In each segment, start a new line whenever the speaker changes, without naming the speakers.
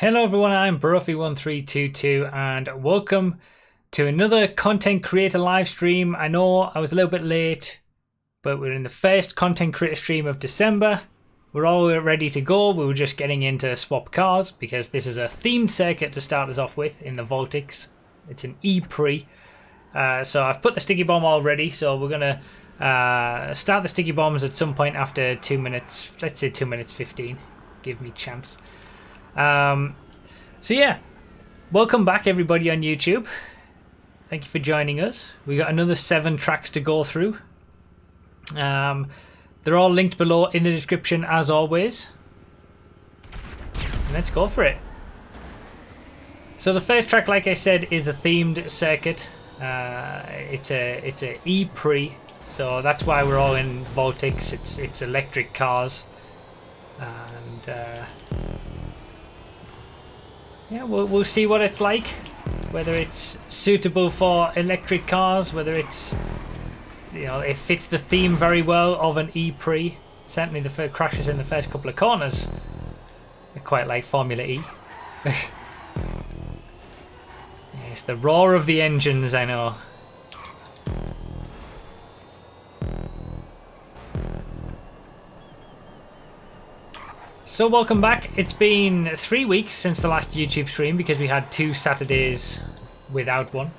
Hello everyone, I'm Brofi1322 and welcome to another content creator live stream. I know I was a little bit late, but we're in the first content creator stream of December. We're all ready to go. We were just getting into swap cars because this is a themed circuit to start us off with in the Voltics. It's an E-Pre. So I've put the sticky bomb already, so we're going to start the sticky bombs at some point after 2 minutes, let's say 2 minutes 15. Give me a chance. So yeah, welcome back everybody on YouTube. Thank you for joining us. We got another 7 tracks to go through. They're all linked below in the description as always. Let's go for it. So the first track, like I said, is a themed circuit. It's a E-Pre, so that's why we're all in Voltics. It's electric cars, and yeah, we'll see what it's like, whether it's suitable for electric cars, whether it's, you know, it fits the theme very well of an E-Pre. Certainly the first crashes in the first couple of corners are quite like Formula E. Yes, the roar of the engines, I know. So welcome back. It's been 3 weeks since the last YouTube stream because we had 2 Saturdays without one.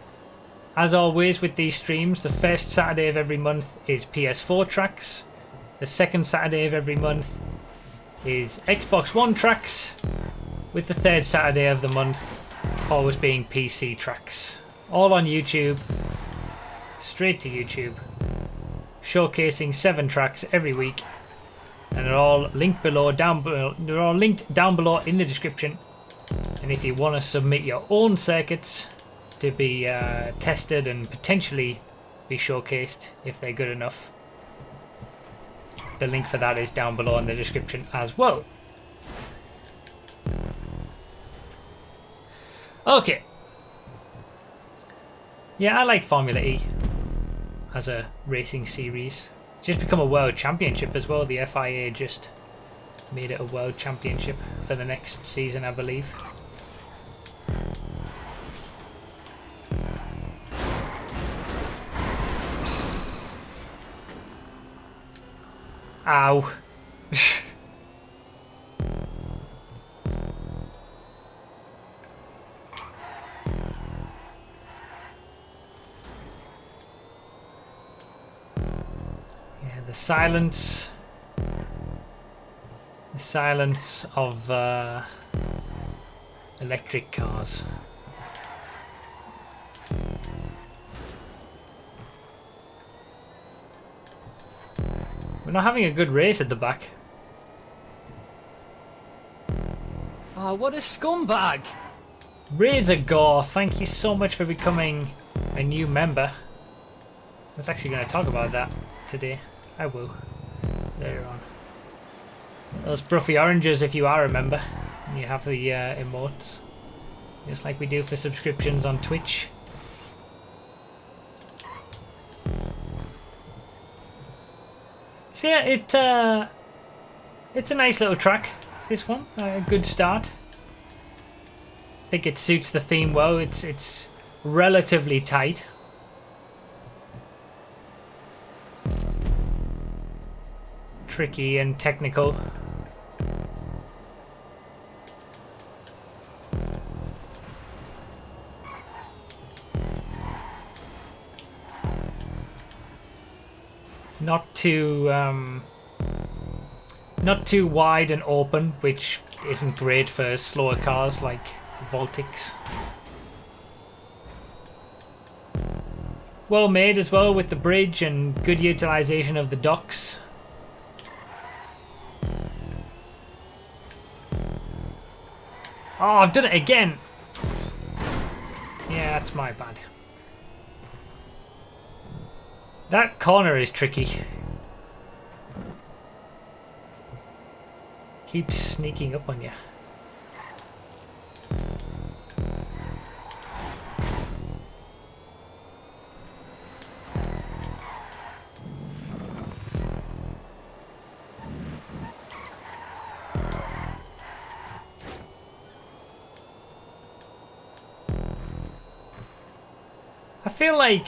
As always with these streams, the first Saturday of every month is PS4 tracks. The second Saturday of every month is Xbox One tracks, with the third Saturday of the month always being PC tracks. All on YouTube, straight to YouTube, showcasing 7 tracks every week. And they're all linked below, they're all linked down below in the description. And if you want to submit your own circuits to be tested and potentially be showcased if they're good enough, the link for that is down below in the description as well. Okay. Yeah, I like Formula E as a racing series. Just become a world championship as well. The FIA just made it a world championship for the next season, I believe. Ow. The silence of electric cars. We're not having a good race at the back.
Oh, what a scumbag!
Razor Gore, thank you so much for becoming a new member. I was actually going to talk about that today. I will. Later on. Those Bruffy oranges if you are a member. And you have the emotes. Just like we do for subscriptions on Twitch. So yeah, it's a nice little track, this one. A good start. I think it suits the theme well. It's relatively tight. Tricky and technical. Not too wide and open, which isn't great for slower cars like Voltics. Well made as well with the bridge and good utilization of the docks. Oh, I've done it again! Yeah, that's my bad. That corner is tricky. Keeps sneaking up on you. feel like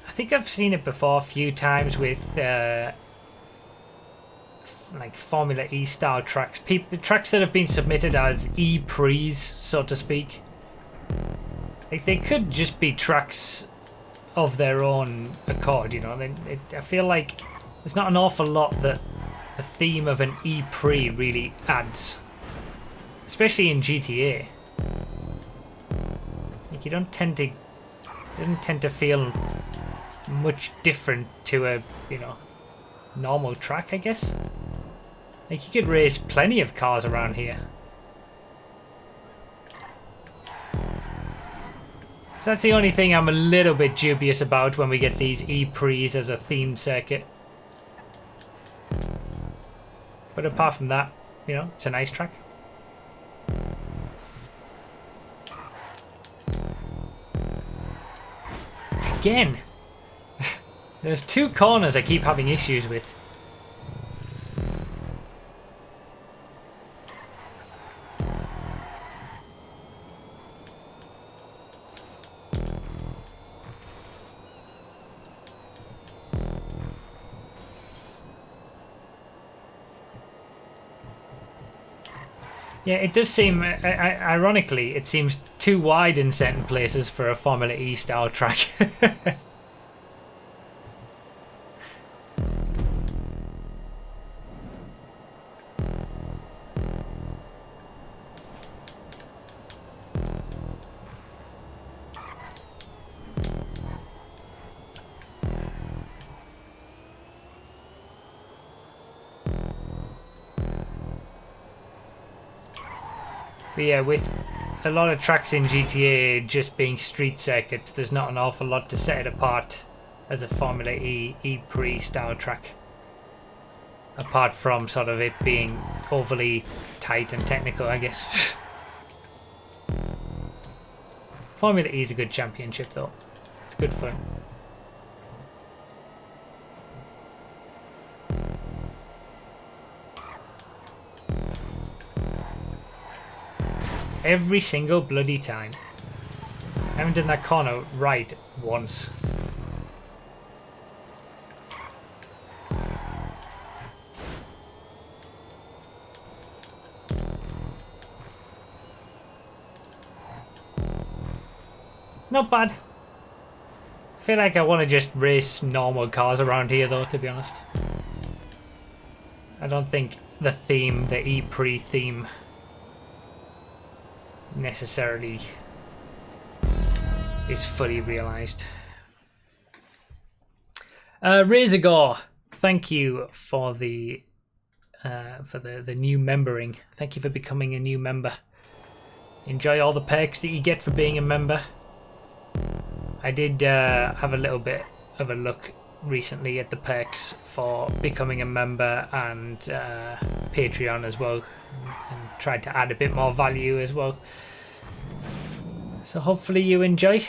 I think I've seen it before a few times with like Formula E style tracks, tracks that have been submitted as E-Pre's, so to speak. Like they could just be tracks of their own accord, you know. I feel like there's not an awful lot that the theme of an E-Pre really adds, especially in GTA. Like you don't tend to feel much different to a, you know, normal track, I guess. Like you could race plenty of cars around here. So that's the only thing I'm a little bit dubious about when we get these E-Pre's as a themed circuit. But apart from that, you know, it's a nice track. Again! There's two corners I keep having issues with. Yeah, it does seem, ironically, it seems too wide in certain places for a Formula E style track. But yeah, with a lot of tracks in GTA just being street circuits, there's not an awful lot to set it apart as a Formula E-Pre style track. Apart from sort of it being overly tight and technical, I guess. Formula E is a good championship though. It's good fun. Every single bloody time. I haven't done that corner right once. Not bad. I feel like I want to just race normal cars around here though, to be honest. I don't think the theme, the E-Pre theme, necessarily is fully realised. Razor Gore, thank you for the new membering. Thank you for becoming a new member. Enjoy all the perks that you get for being a member. I did have a little bit of a look recently at the perks for becoming a member and Patreon as well, and tried to add a bit more value as well. So hopefully you enjoy.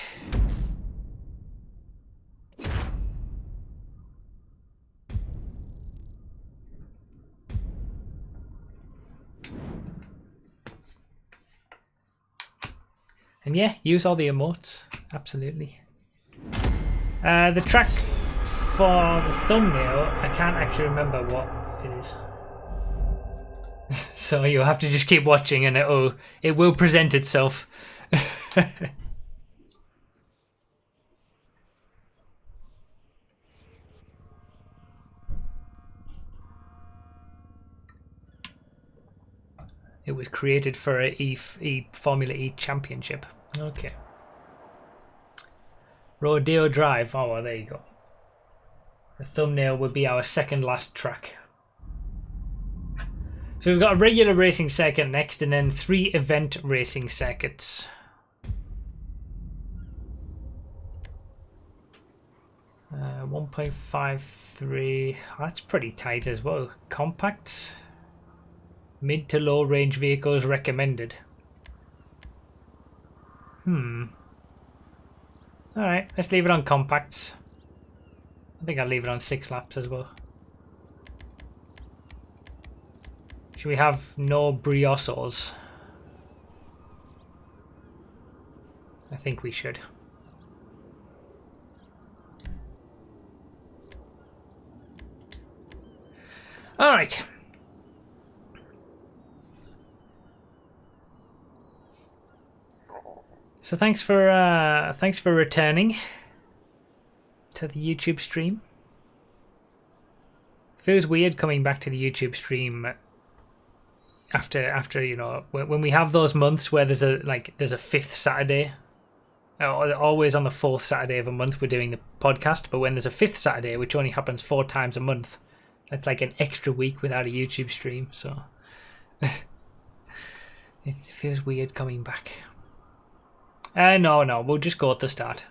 And yeah, use all the emotes, absolutely. The track for the thumbnail, I can't actually remember what it is. So you'll have to just keep watching and it will present itself. It was created for a Formula E championship. Okay. Rodeo Drive. Oh, well, there you go. The thumbnail would be our second last track. So we've got a regular racing circuit next, and then 3 event racing circuits. 1.53. That's pretty tight as well. Compacts. Mid to low range vehicles recommended. Alright, let's leave it on compacts. I think I'll leave it on 6 laps as well. Should we have no briosos? I think we should. All right. So thanks for returning to the YouTube stream. Feels weird coming back to the YouTube stream after you know, when we have those months where there's a fifth Saturday. Always on the fourth Saturday of a month we're doing the podcast, but when there's a fifth Saturday, which only happens 4 times a month, that's like an extra week without a YouTube stream, so it feels weird coming back. No, we'll just go at the start.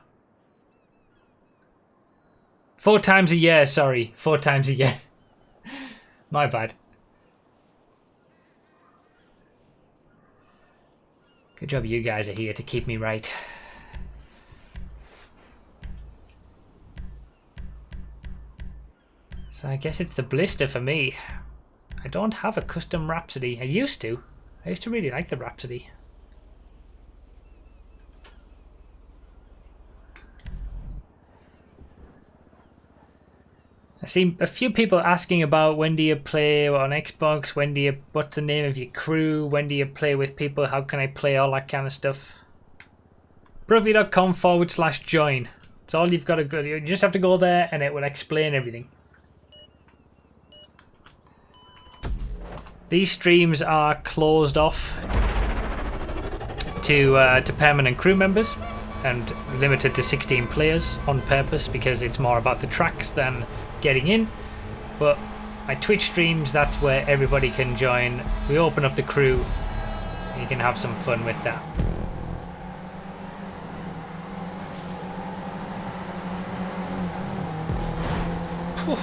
4 times a year, sorry. 4 times a year. My bad. Good job you guys are here to keep me right. So I guess it's the blister for me. I don't have a custom Rhapsody. I used to really like the Rhapsody. I see a few people asking about when do you play on Xbox, what's the name of your crew, when do you play with people, how can I play, all that kind of stuff. Brovy.com/join. That's all you've got to go. You just have to go there and it will explain everything. These streams are closed off to permanent crew members and limited to 16 players on purpose because it's more about the tracks than getting in. But my Twitch streams, that's where everybody can join. We open up the crew and you can have some fun with that. Whew.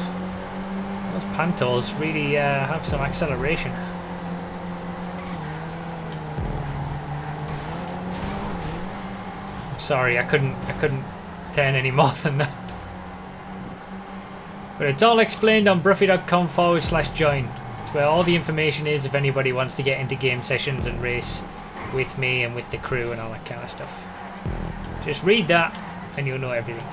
Those Pantos really have some acceleration. I'm sorry, I couldn't turn any more than that. But it's all explained on bruffy.com/join. It's where all the information is if anybody wants to get into game sessions and race with me and with the crew and all that kind of stuff. Just read that and you'll know everything.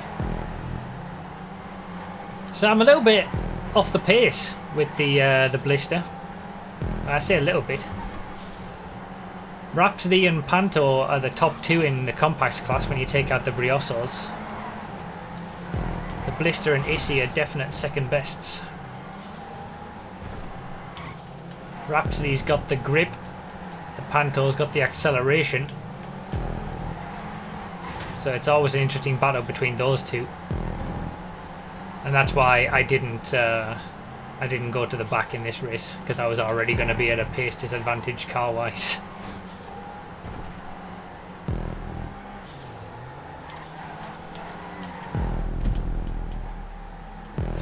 So I'm a little bit off the pace with the blister. I say a little bit. Rhapsody and Panto are the top 2 in the compacts class when you take out the Briosos. The blister and Issy are definite second bests. Rhapsody's got the grip, the Panto's got the acceleration. So it's always an interesting battle between those two. And that's why I didn't go to the back in this race, because I was already going to be at a pace disadvantage car-wise.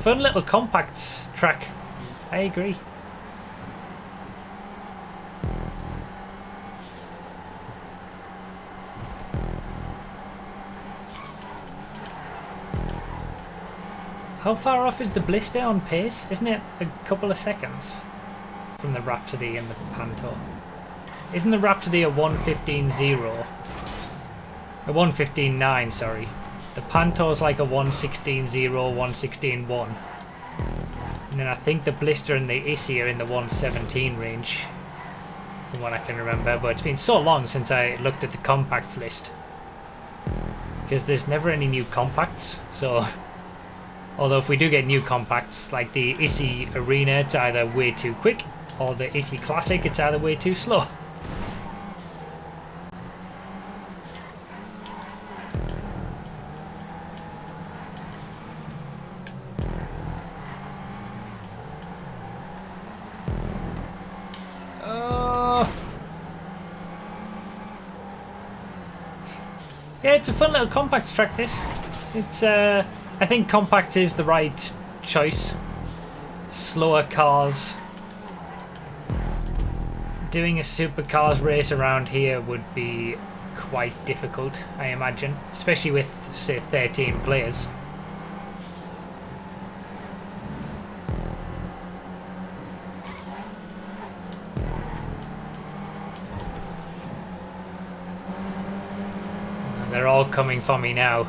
Fun little compacts track. I agree. How far off is the blister on pace? Isn't it a couple of seconds from the Rhapsody and the Panto? Isn't the Rhapsody a 1:15.0? A 1:15.9, sorry. The Panto's like a 1:16.0, 1:16.1. And then I think the blister and the Issy are in the 1:17 range, from what I can remember. But it's been so long since I looked at the compacts list, because there's never any new compacts, so... Although if we do get new compacts, like the Issy Arena, it's either way too quick, or the Issy Classic, it's either way too slow. Yeah, it's a fun little compacts track, this. It's, I think compact is the right choice. Slower cars. Doing a supercars race around here would be quite difficult, I imagine. Especially with, say, 13 players. And they're all coming for me now.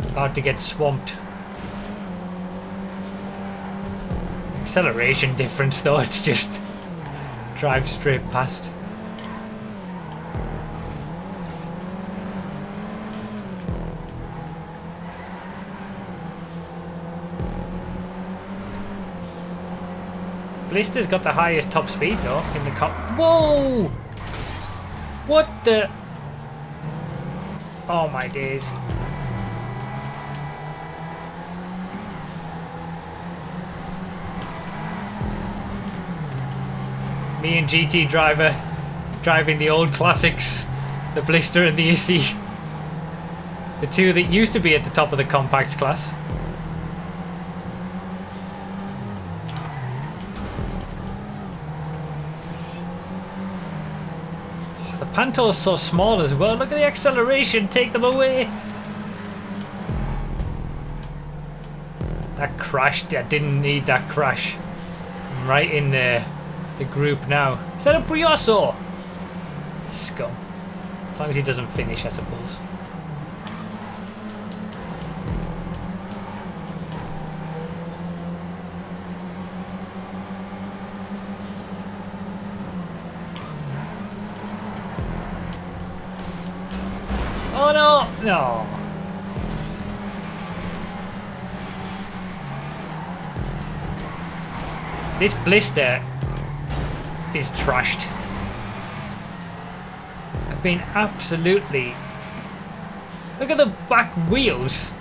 About to get swamped. Acceleration difference though, it's just drive straight past. Blister's got the highest top speed though in the cop. Whoa! What the? Oh my days. Me and GT Driver driving the old classics, the Blister and the Issy. The two that used to be at the top of the compacts class. The Panto's so small as well. Look at the acceleration, take them away. That crashed, I didn't need that crash. I'm right in the group now. Is that a Brioso? Scum. As long as he doesn't finish, I suppose. Oh no! No! This Blister is trashed. I've been absolutely... Look at the back wheels!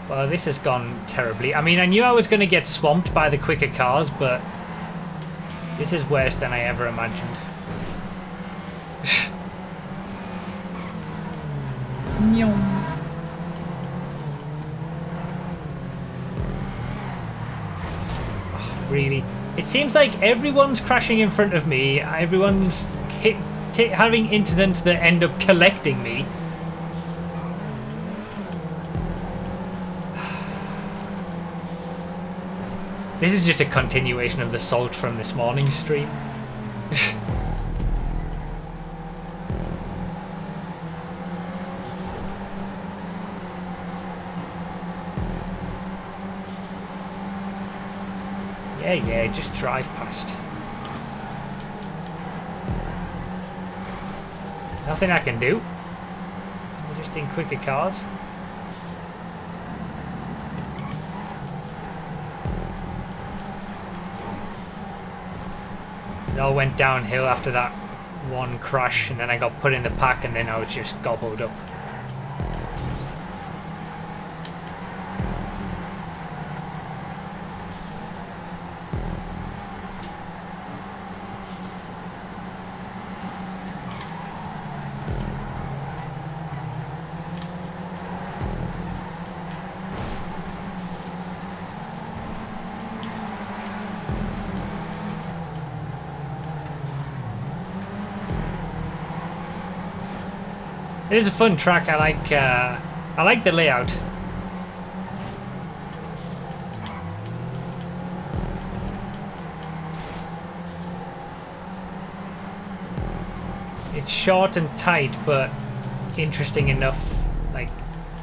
Well, this has gone terribly. I mean, I knew I was going to get swamped by the quicker cars, but this is worse than I ever imagined. Oh, really? It seems like everyone's crashing in front of me. Everyone's having incidents that end up collecting me. This is just a continuation of the salt from this morning's stream. Yeah, just drive past. Nothing I can do. We're just in quicker cars. It all went downhill after that one crash, and then I got put in the pack, and then I was just gobbled up. It is a fun track. I like the layout. It's short and tight, but interesting enough, like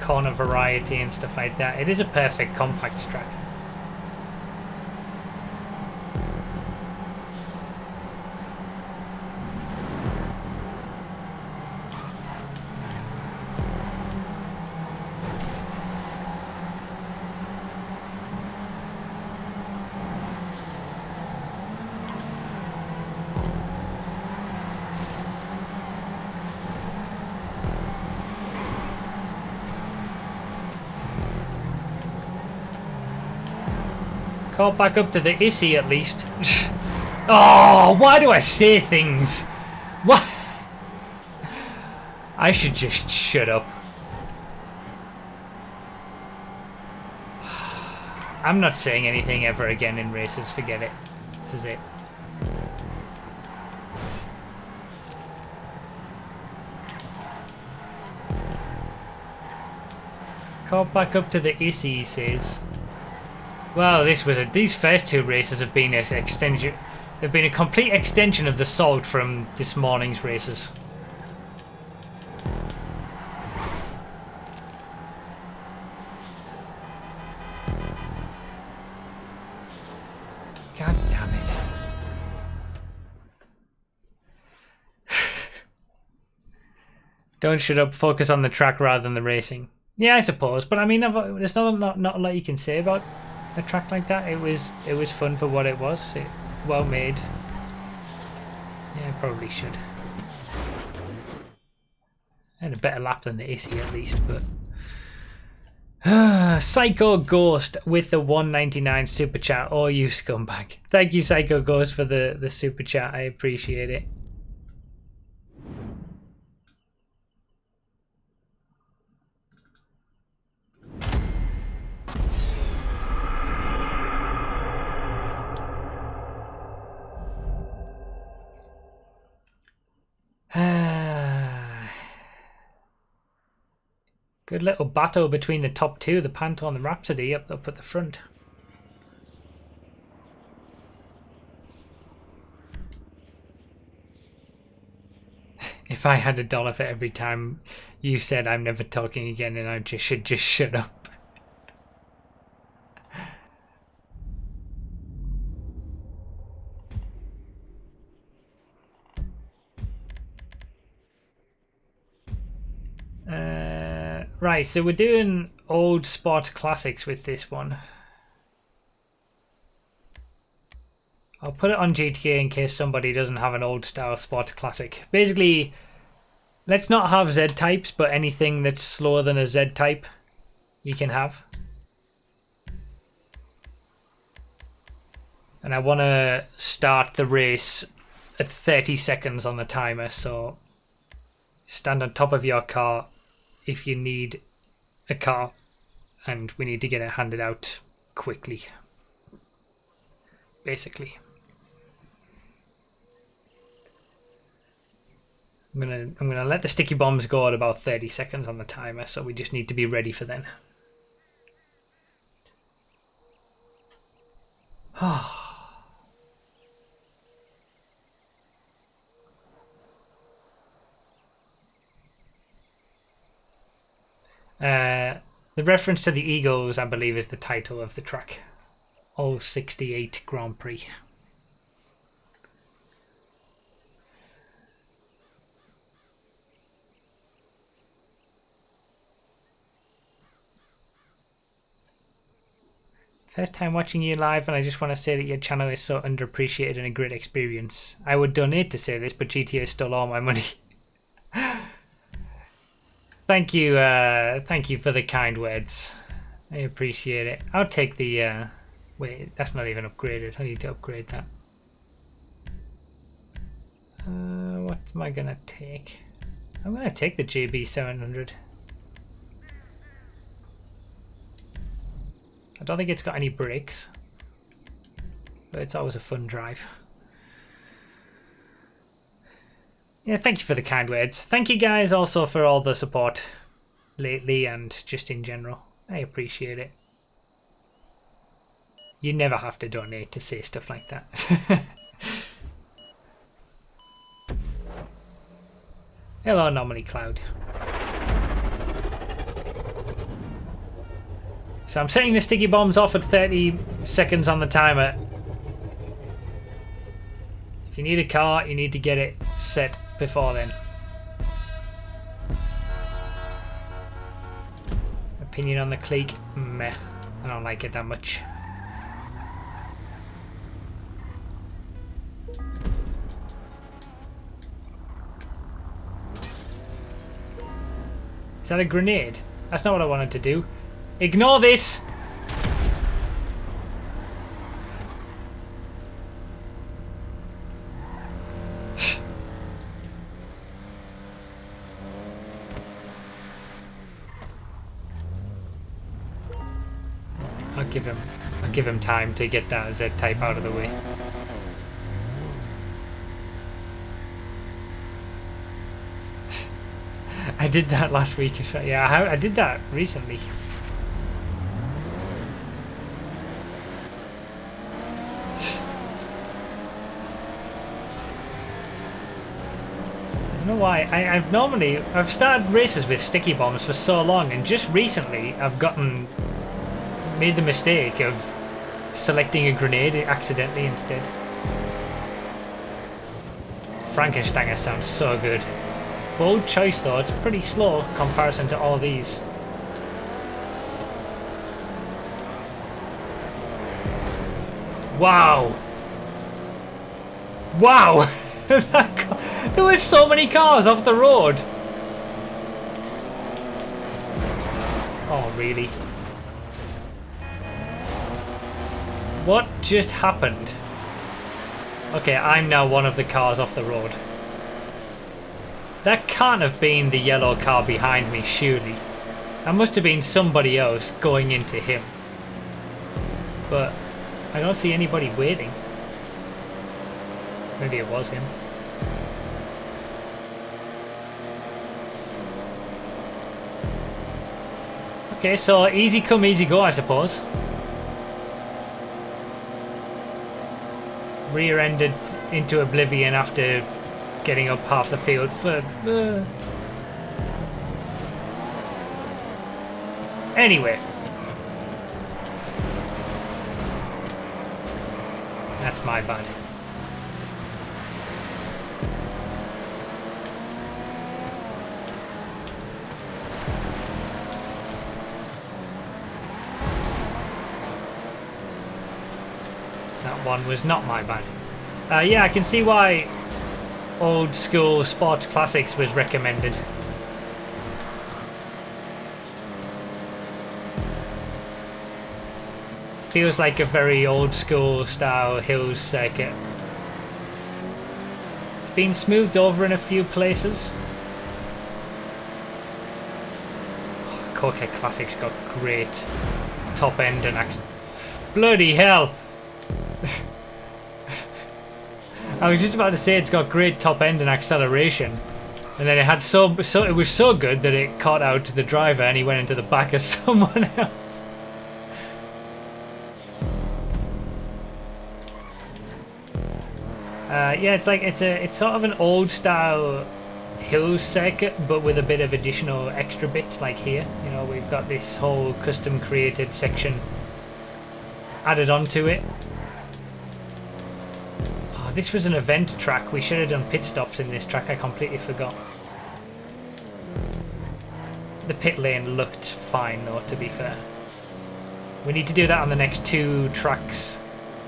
corner variety and stuff like that. It is a perfect compact track. Caught back up to the Issy at least. Oh, why do I say things? What? I should just shut up. I'm not saying anything ever again in races, forget it. This is it. Caught back up to the Issy, he says. Well, these first two races have been an They've been a complete extension of the salt from this morning's races. God damn it. Don't shut up, focus on the track rather than the racing. Yeah, I suppose, but I mean, there's not a lot you can say about a track like that. It was fun for what it was. Well made. Yeah, probably should. I had a better lap than the Issy at least, but... Psycho Ghost with the 199 super chat. Oh, you scumbag. Thank you, Psycho Ghost, for the super chat. I appreciate it. Good little battle between the top two, the Panto and the Rhapsody, up at the front. If I had $1 for every time you said I'm never talking again, and I should just shut up. Right, so we're doing old sport classics with this one. I'll put it on GTA in case somebody doesn't have an old style sport classic. Basically, let's not have Z types, but anything that's slower than a Z type, you can have. And I want to start the race at 30 seconds on the timer, so stand on top of your car if you need a car, and we need to get it handed out quickly, basically. I'm gonna let the sticky bombs go at about 30 seconds on the timer, so we just need to be ready for then. The reference to the Eagles, I believe, is the title of the track. 068 Grand Prix. First time watching you live, and I just want to say that your channel is so underappreciated and a great experience. I would donate to say this, but GTA stole all my money. Thank you for the kind words. I appreciate it. I'll take the, wait, that's not even upgraded. I need to upgrade that. What am I gonna take? I'm gonna take the JB 700. I don't think it's got any brakes, but it's always a fun drive. Yeah, thank you for the kind words. Thank you guys also for all the support lately and just in general. I appreciate it. You never have to donate to say stuff like that. Hello, Anomaly Cloud. So I'm setting the sticky bombs off at 30 seconds on the timer. If you need a car, you need to get it set before then. Opinion on the clique? Meh. I don't like it that much. Is that a grenade? That's not what I wanted to do. Ignore this! I'll give him time to get that Z-type out of the way. I did that last week as well. Yeah, I did that recently. don't know why. I've started races with sticky bombs for so long, and just recently I've made the mistake of selecting a grenade accidentally instead. Frankensteiner sounds so good. Bold choice though, it's pretty slow in comparison to all these. Wow! Wow! There were so many cars off the road! Oh, really? What just happened? Okay, I'm now one of the cars off the road. That can't have been the yellow car behind me, surely. That must have been somebody else going into him. But I don't see anybody waiting. Maybe it was him. Okay, so easy come, easy go, I suppose. Rear-ended into oblivion after getting up half the field for... Anyway. That's my bad. That one was not my bad. Yeah, I can see why old school sports classics was recommended. Feels like a very old school style hills circuit. It's been smoothed over in a few places. Corker Classic's got great top end and accent. Bloody hell! I was just about to say it's got great top end and acceleration, and then it had it was so good that it caught out to the driver and he went into the back of someone else. Yeah, it's sort of an old style hills circuit, but with a bit of additional extra bits like here. You know, we've got this whole custom created section added onto it. Oh, this was an event track. We should have done pit stops in this track. I completely forgot. The pit lane looked fine though, to be fair. We need to do that on the next two tracks.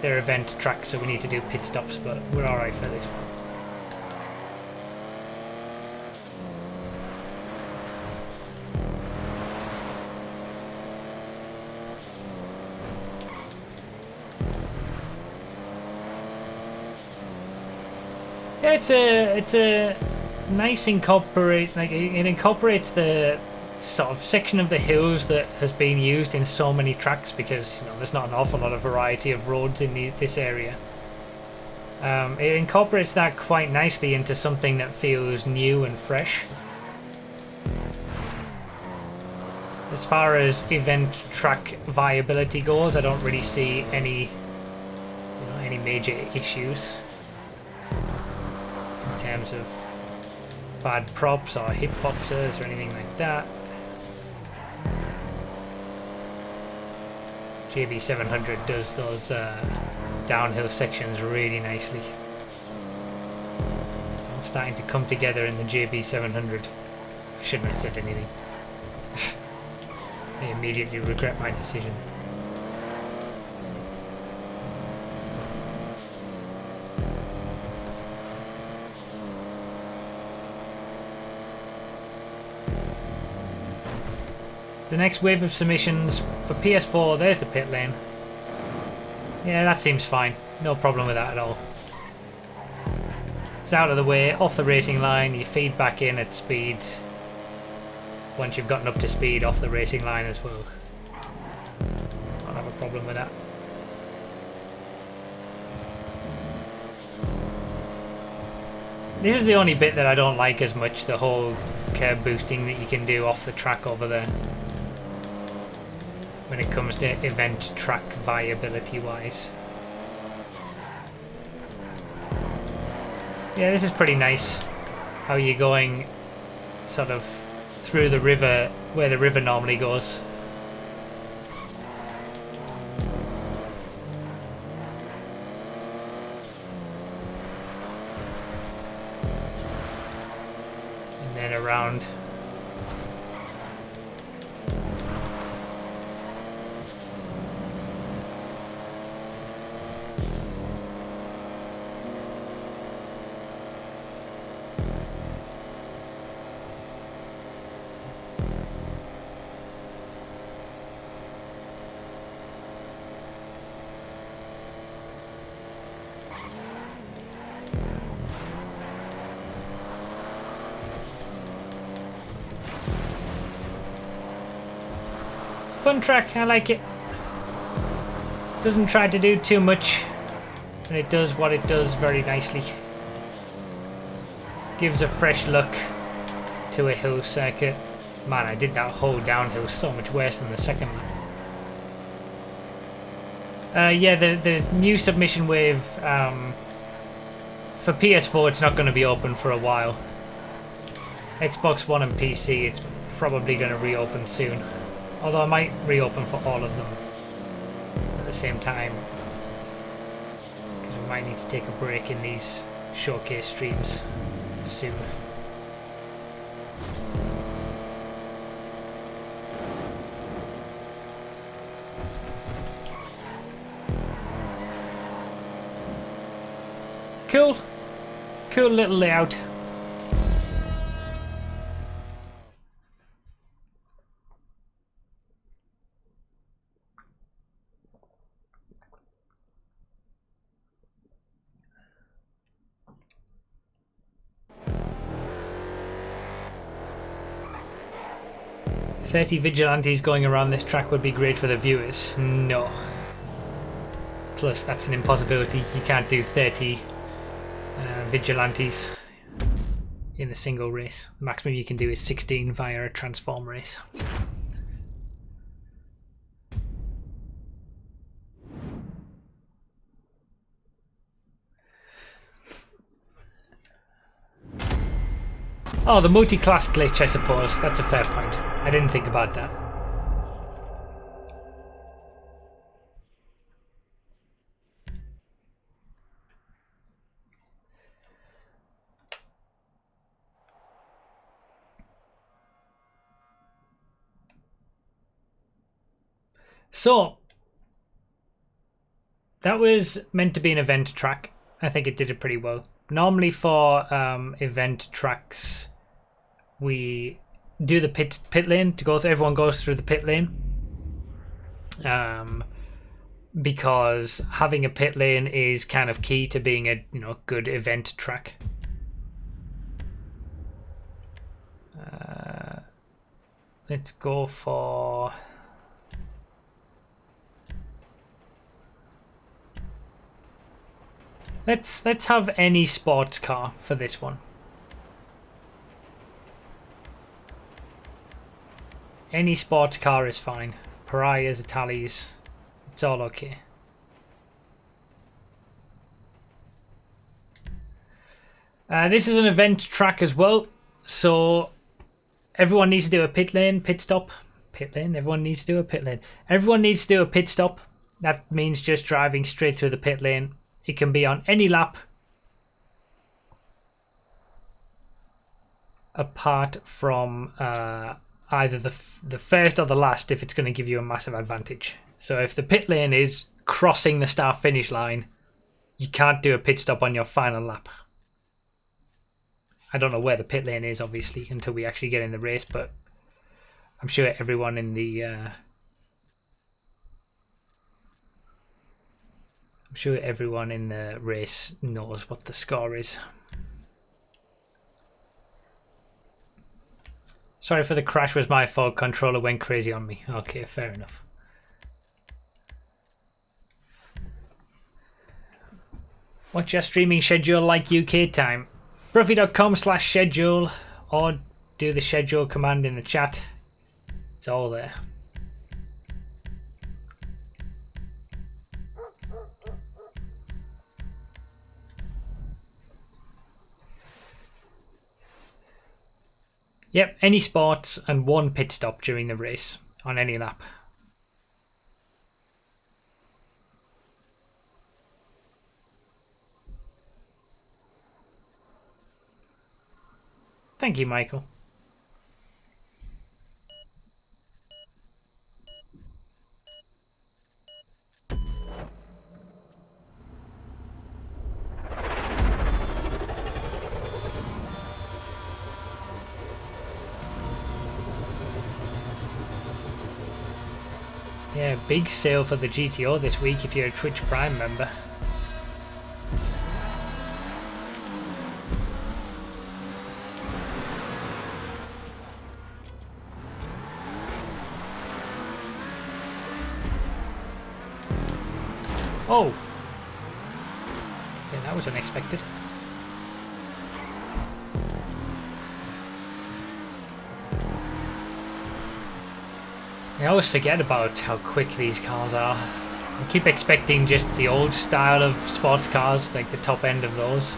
They're event tracks, so we need to do pit stops, but we're alright for this one. Yeah, it's a nice incorporate. Like it incorporates the sort of section of the hills that has been used in so many tracks, because you know there's not an awful lot of variety of roads in this area. It incorporates that quite nicely into something that feels new and fresh. As far as event track viability goes, I don't really see any major issues in terms of bad props or hitboxes or anything like that. JB700 does those downhill sections really nicely. It's all starting to come together in the JB700. I shouldn't have said anything. I immediately regret my decision. The next wave of submissions for PS4, there's the pit lane. Yeah, that seems fine. No problem with that at all. It's out of the way, off the racing line, you feed back in at speed. Once you've gotten up to speed off the racing line as well. Don't have a problem with that. This is the only bit that I don't like as much, the whole curb boosting that you can do off the track over there. When it comes to event track viability wise. Yeah, this is pretty nice. how you're going sort of through the river where the river normally goes. And then around. Fun track, I like it. Doesn't try to do too much, and it does what it does very nicely. Gives a fresh look to a hill circuit. Man, I did that whole downhill so much worse than the second one. Yeah, the new submission wave for PS4, it's not going to be open for a while. Xbox One and PC, it's probably going to reopen soon. Although I might reopen for all of them at the same time. Because we might need to take a break in these showcase streams soon. Cool. Cool little layout. "30 vigilantes going around this track would be great for the viewers." No. Plus, that's an impossibility. You can't do 30 vigilantes in a single race. The maximum you can do is 16 via a transform race. Oh, the multi-class glitch, I suppose. That's a fair point. I didn't think about that. So, that was meant to be an event track. I think it did it pretty well. Normally for event tracks, we do the pit lane to go through. Everyone goes through the pit lane. Because having a pit lane is kind of key to being a good event track. Let's go for... Let's have any sports car for this one. Any sports car is fine. Pariahs, Italis, it's all okay. This is an event track as well, so everyone needs to do a pit stop. Everyone needs to do a pit lane. Everyone needs to do a pit stop. That means just driving straight through the pit lane. It can be on any lap apart from either the first or the last if it's going to give you a massive advantage. So if the pit lane is crossing the start finish line, you can't do a pit stop on your final lap. I don't know where the pit lane is, obviously, until we actually get in the race, but I'm sure everyone in the race knows what the score is. Sorry for the crash, was my fault. Controller went crazy on me. Okay, fair enough. What's your streaming schedule like UK time? Bruffy.com/schedule, or do the schedule command in the chat. It's all there. Yep, any spots and 1 pit stop during the race on any lap. Thank you, Michael. Yeah, big sale for the GTO this week if you're a Twitch Prime member. Oh! Yeah, that was unexpected. I always forget about how quick these cars are. I keep expecting just the old style of sports cars, like the top end of those.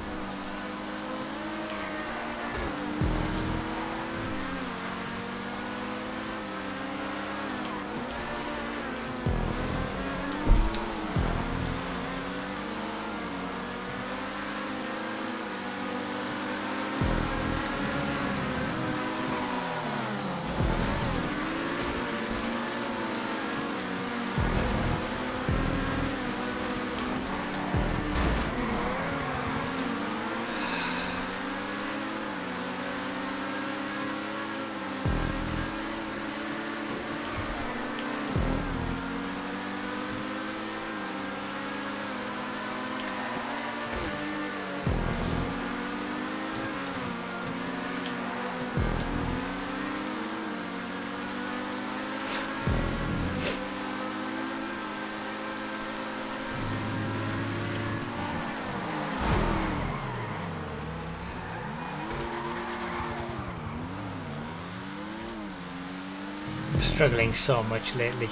Struggling so much lately.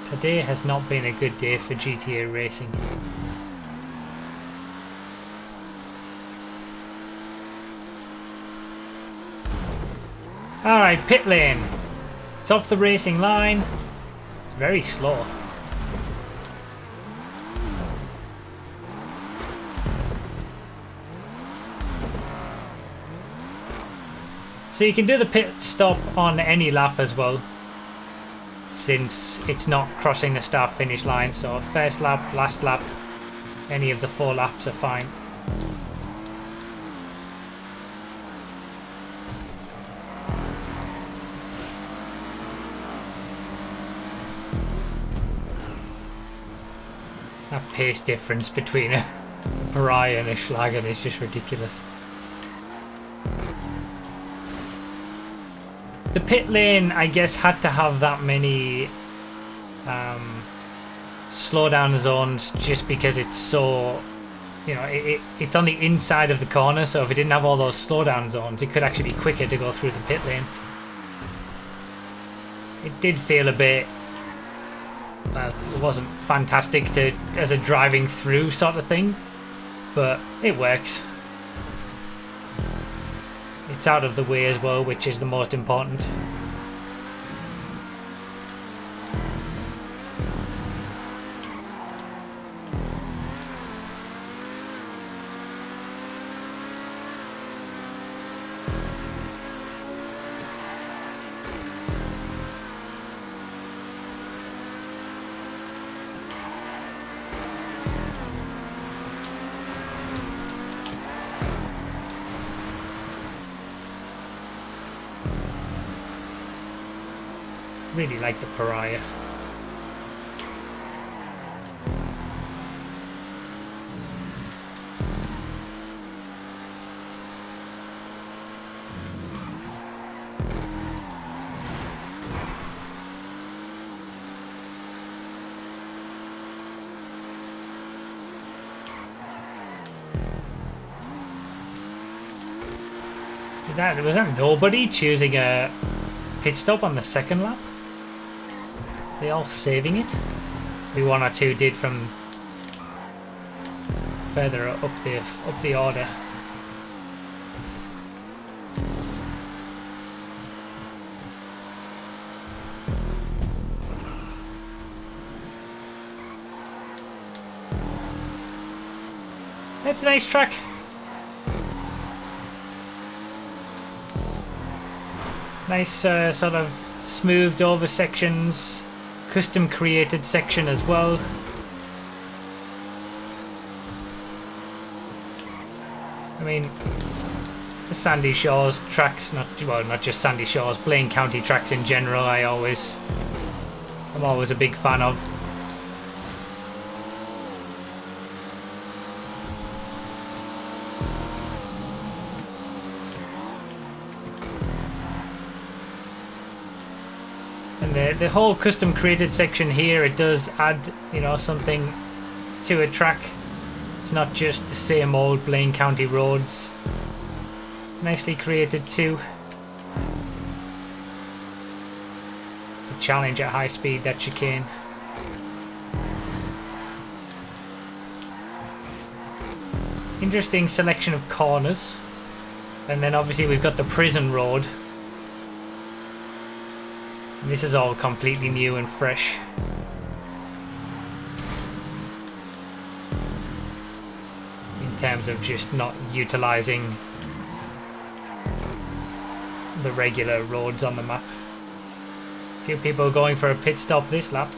Today has not been a good day for GTA racing. Alright, pit lane. It's off the racing line. It's very slow. So you can do the pit stop on any lap as well, since it's not crossing the start finish line. So first lap, last lap, any of the 4 laps are fine. That pace difference between a Pariah and a Schlagen is just ridiculous. The pit lane, I guess, had to have that many slowdown zones just because it's so, you know, it's on the inside of the corner, so if it didn't have all those slowdown zones, it could actually be quicker to go through the pit lane. It did feel a bit, well, it wasn't fantastic to as a driving through sort of thing, but it works. It's out of the way as well, which is the most important. Really like the Pariah. Was that nobody choosing a pit stop on the second lap? They all saving it? Maybe 1 or 2 did from further up the order. It's a nice track. Nice sort of smoothed over sections, custom created section as well. I mean, the Sandy Shores tracks, not just Sandy Shores, Blaine County tracks in general, I'm always a big fan of. And the whole custom created section here, it does add, you know, something to a track. It's not just the same old Blaine County roads. Nicely created too. It's a challenge at high speed, that chicane. Interesting selection of corners. And then obviously we've got the prison road. And this is all completely new and fresh. In terms of just not utilising the regular roads on the map. A few people going for a pit stop this lap.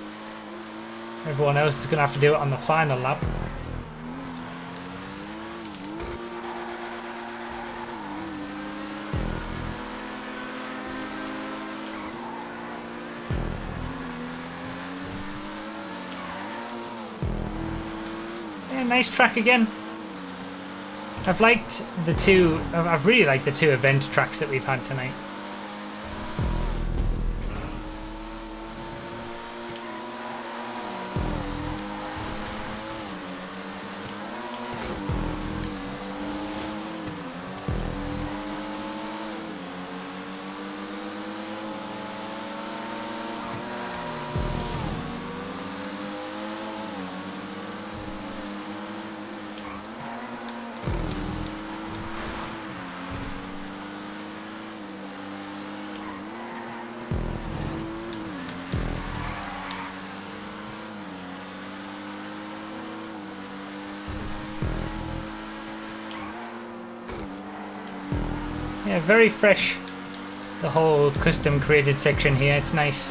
Everyone else is going to have to do it on the final lap. Yeah, nice track again. I've really liked the two event tracks that we've had tonight. Yeah, very fresh. The whole custom created section here, it's nice.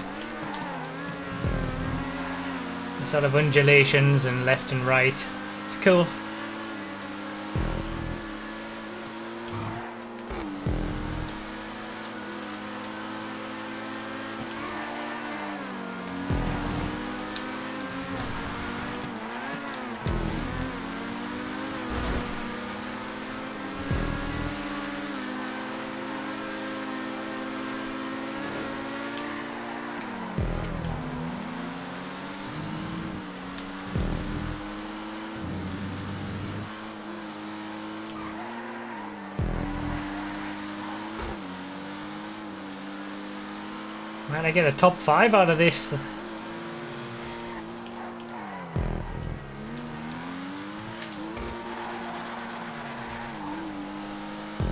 The sort of undulations and left and right. It's cool. Man, I get a top 5 out of this.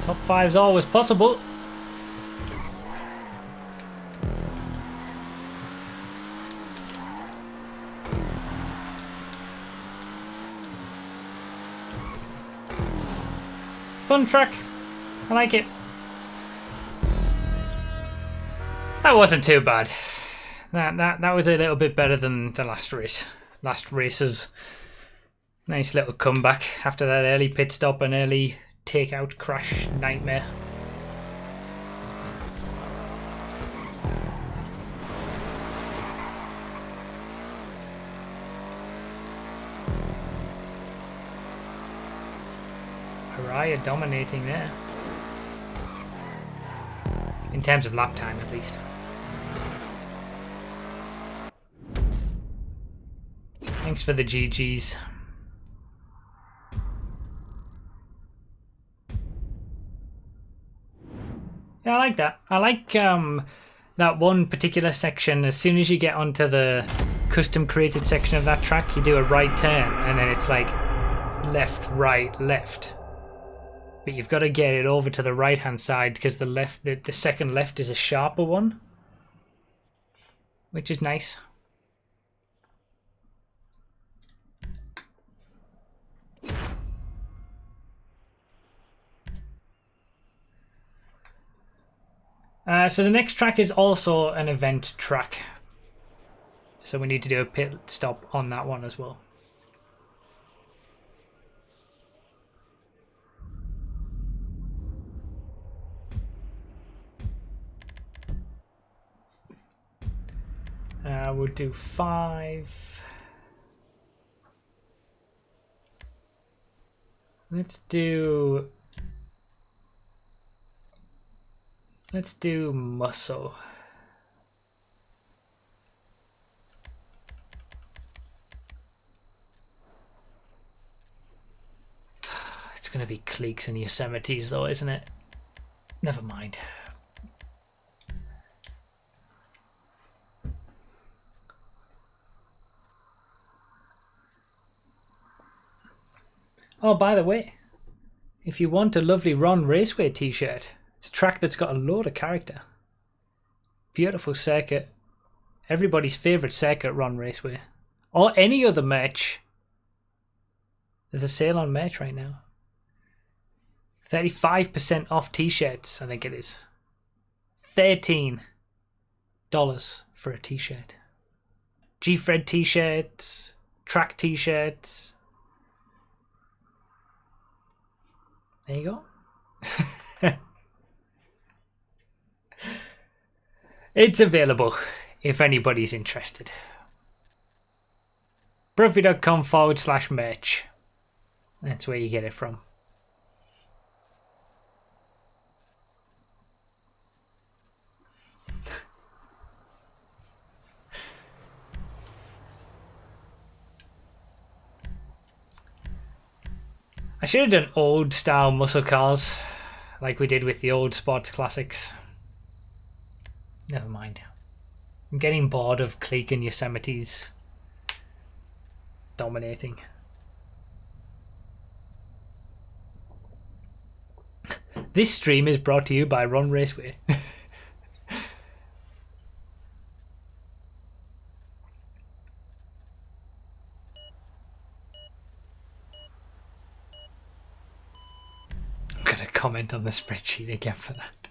Top 5's always possible. Fun track. I like it. That wasn't too bad. That was a little bit better than the last race. Last race's nice little comeback after that early pit stop and early takeout crash nightmare. Araya dominating there. In terms of lap time, at least. Thanks for the GGs. Yeah, I like that. I like that one particular section. As soon as you get onto the custom created section of that track, you do a right turn, and then it's like left, right, left. But you've got to get it over to the right hand side because the second left is a sharper one, which is nice. So the next track is also an event track. So we need to do a pit stop on that one as well. We'll do 5. Let's do muscle. It's going to be cliques and Yosemites though, isn't it? Never mind. Oh, by the way, if you want a lovely Ron Raceway t-shirt, it's a track that's got a load of character. Beautiful circuit. Everybody's favourite circuit, Ron Raceway. Or any other merch. There's a sale on merch right now. 35% off t-shirts, I think it is. $13 for a t-shirt. G-Fred t-shirts, track t-shirts. There you go. It's available if anybody's interested. Bruffy.com/merch. That's where you get it from. I should have done old style muscle cars like we did with the old sports classics. Never mind. I'm getting bored of clique and Yosemites dominating. This stream is brought to you by Ron Raceway. I'm gonna comment on the spreadsheet again for that.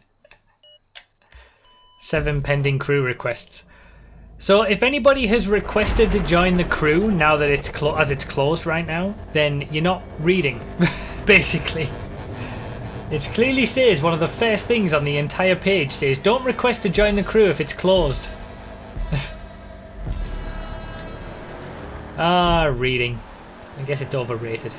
7 pending crew requests. So if anybody has requested to join the crew now that it's closed right now, then you're not reading, basically. It clearly says, one of the first things on the entire page says, don't request to join the crew if it's closed. Reading. I guess it's overrated.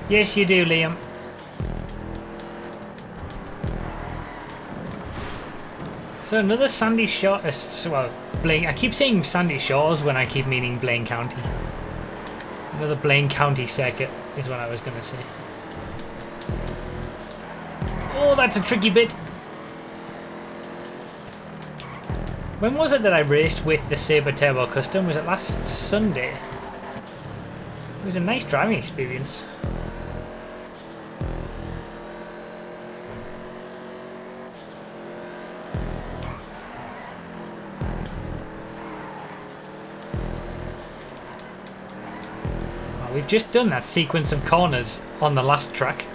Yes, you do, Liam. So another Sandy Shore. Well, Blaine. I keep saying Sandy Shores when I keep meaning Blaine County. Another Blaine County circuit is what I was going to say. Oh, that's a tricky bit. When was it that I raced with the Sabre Turbo Custom? Was it last Sunday? It was a nice driving experience. We've just done that sequence of corners on the last track.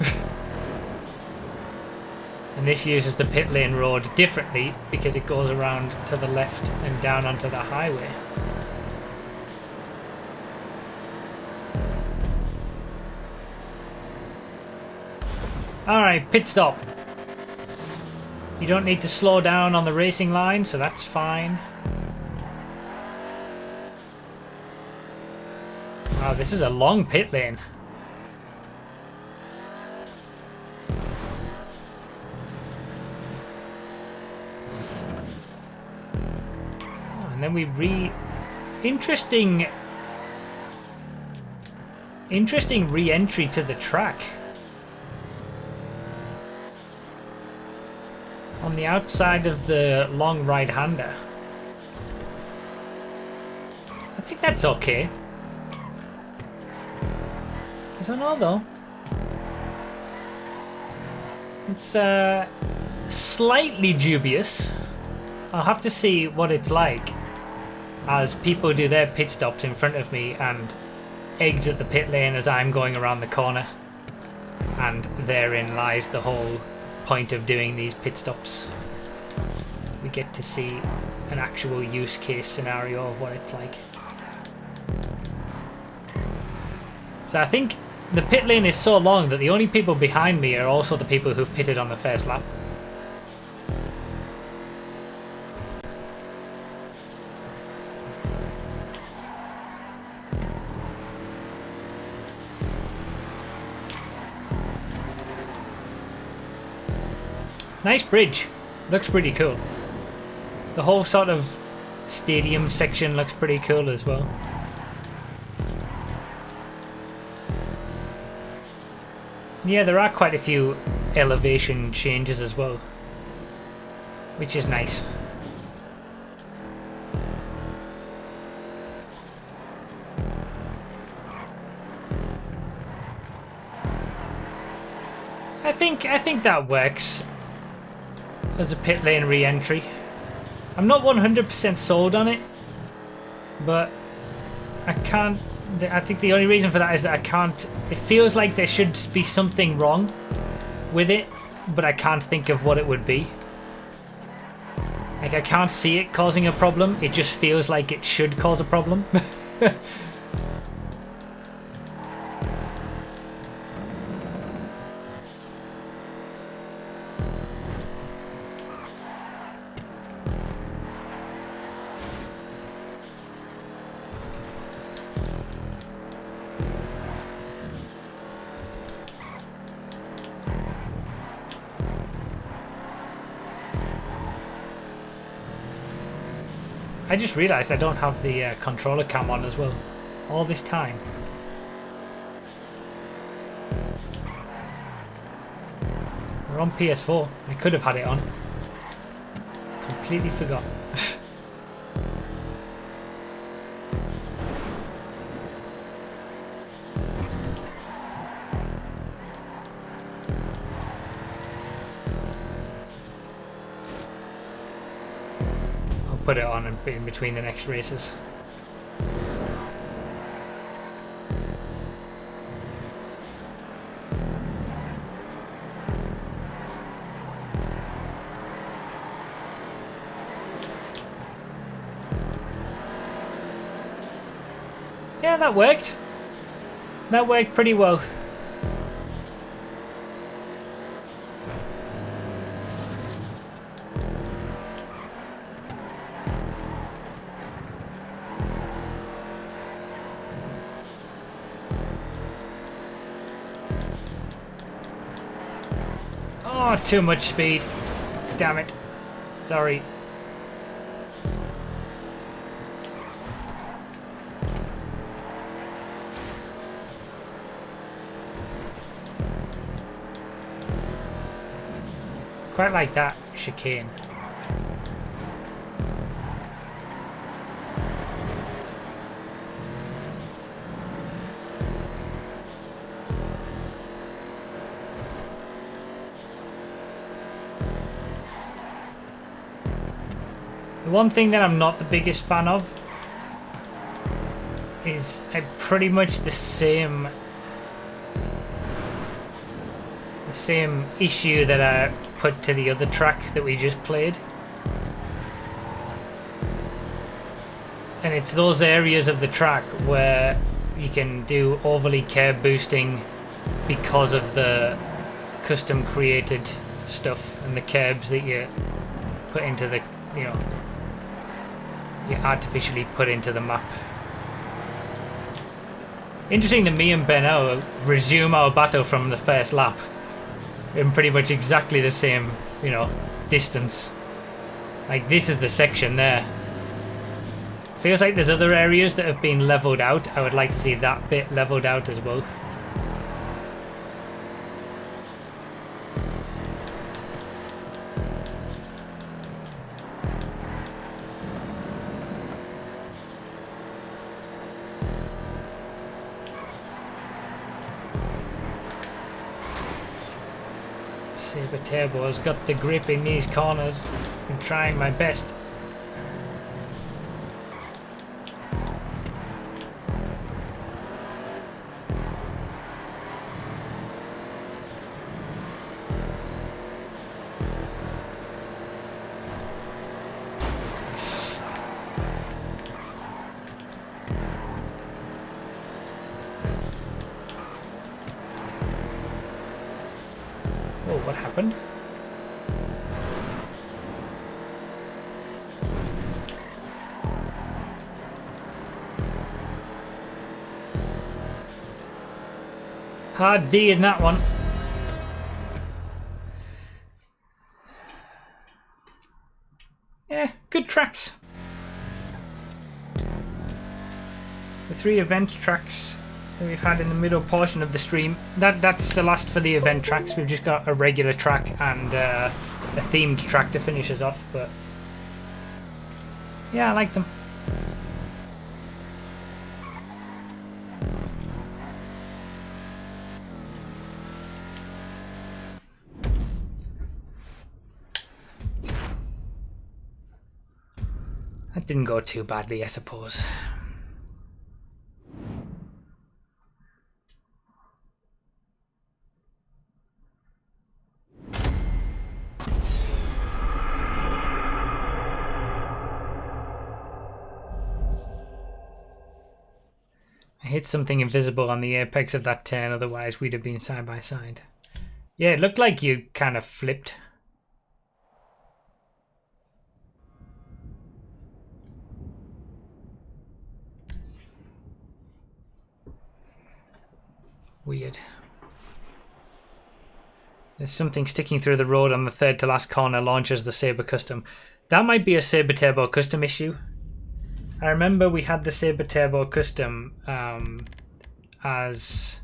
And this uses the pit lane road differently because it goes around to the left and down onto the highway. Alright, pit stop. You don't need to slow down on the racing line, so that's fine. Wow, this is a long pit lane. Oh, and then we Interesting re-entry to the track. On the outside of the long right-hander. I think that's okay. I don't know though. It's slightly dubious. I'll have to see what it's like as people do their pit stops in front of me and exit the pit lane as I'm going around the corner. And therein lies the whole point of doing these pit stops. We get to see an actual use case scenario of what it's like. So I think the pit lane is so long that the only people behind me are also the people who've pitted on the first lap. Nice bridge. Looks pretty cool. The whole sort of stadium section looks pretty cool as well. Yeah, there are quite a few elevation changes as well, which is nice. I think that works as a pit lane re-entry. I'm not 100% sold on it, but I can't. I think the only reason for that is that I can't. It feels like there should be something wrong with it, but I can't think of what it would be. Like, I can't see it causing a problem. It just feels like it should cause a problem. I just realised I don't have the controller cam on as well, all this time. We're on PS4. I could have had it on. Completely forgot. Put it on in between the next races. Yeah, that worked. That worked pretty well. Oh, too much speed. Damn it. Sorry. Quite like that chicane. The one thing that I'm not the biggest fan of is pretty much the same issue that I put to the other track that we just played. And it's those areas of the track where you can do overly curb boosting because of the custom created stuff and the curbs that you put into the, you know, you artificially put into the map. Interesting that me and Benno resume our battle from the first lap in pretty much exactly the same, you know, distance. Like, this is the section there Feels like there's other areas that have been leveled out. I would like to see that bit leveled out as well. Saber Turbo's got the grip in these corners. I'm trying my best. Oh, what happened? Hard D in that one. Yeah, good tracks. The 3 event tracks that we've had in the middle portion of the stream. That's the last for the event tracks. We've just got a regular track and a themed track to finish us off, but yeah, I like them. That didn't go too badly, I suppose. I hit something invisible on the apex of that turn, otherwise we'd have been side by side. Yeah, it looked like you kind of flipped. Weird. There's something sticking through the road on the third to last corner, launches the Saber Custom. That might be a Saber Turbo Custom issue. I remember we had the Saber Turbo Custom as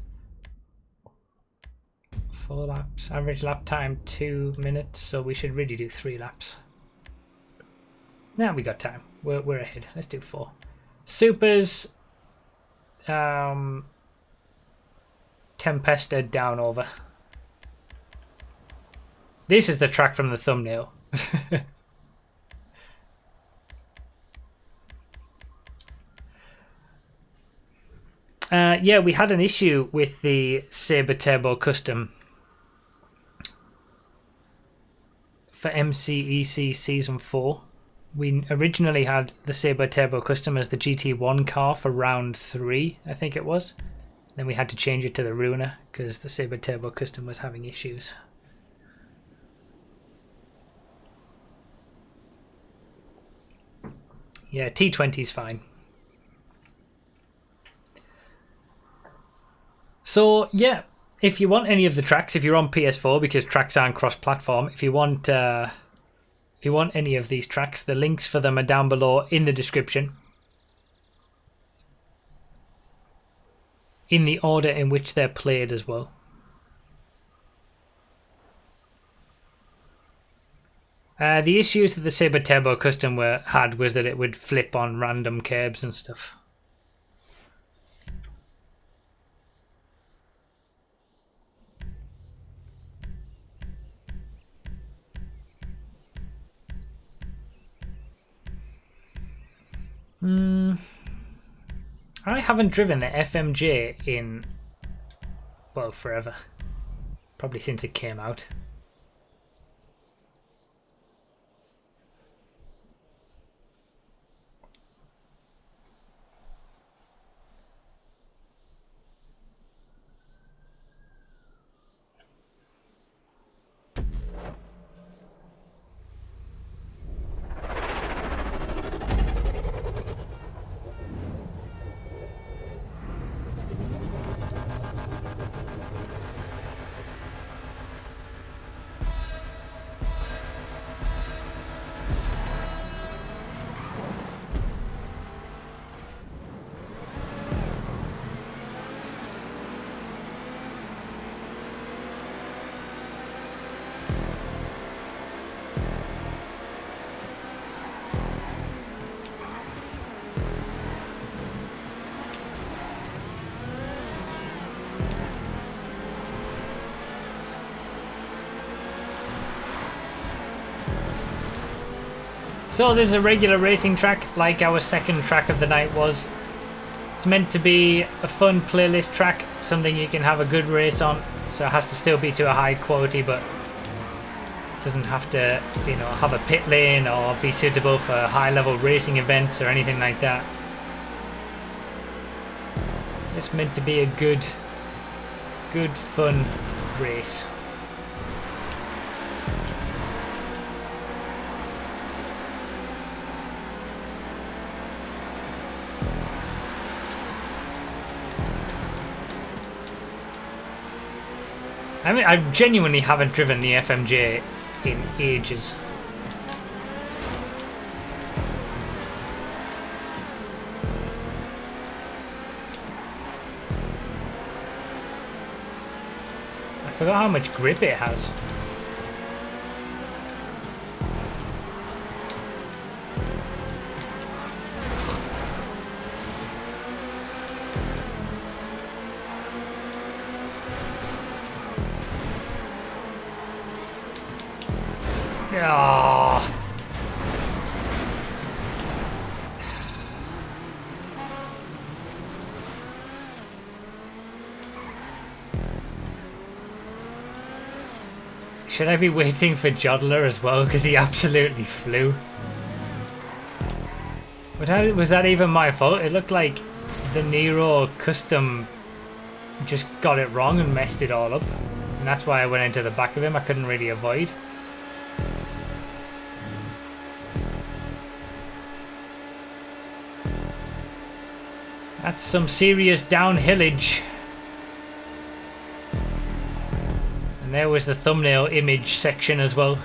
4 laps. Average lap time 2 minutes, so we should really do 3 laps. Now we got time. We're ahead. Let's do 4. Supers. Tempesta down over. This is the track from the thumbnail. Yeah, we had an issue with the Saber Turbo Custom for MCEC Season 4. We originally had the Saber Turbo Custom as the GT1 car for round 3, I think it was. Then we had to change it to the Ruiner because the Saber Turbo Custom was having issues. Yeah, T20's fine. So yeah, if you want any of the tracks, if you're on PS4, because tracks aren't cross-platform, if you want any of these tracks, the links for them are down below in the description, in the order in which they're played as well. The issues that the Saber Turbo Custom had was that it would flip on random curbs and stuff. I haven't driven the FMJ in, well, forever. Probably since it came out. So this is a regular racing track, like our second track of the night was. It's meant to be a fun playlist track, something you can have a good race on. So it has to still be to a high quality, but it doesn't have to, you know, have a pit lane or be suitable for high-level racing events or anything like that. It's meant to be a good fun race. I mean, I genuinely haven't driven the FMJ in ages. I forgot how much grip it has. Ah. Should I be waiting for Jodler as well? Because he absolutely flew. But how, was that even my fault? It looked like the Nero custom just got it wrong and messed it all up. And that's why I went into the back of him. I couldn't really avoid. That's some serious downhillage. And there was the thumbnail image section as well.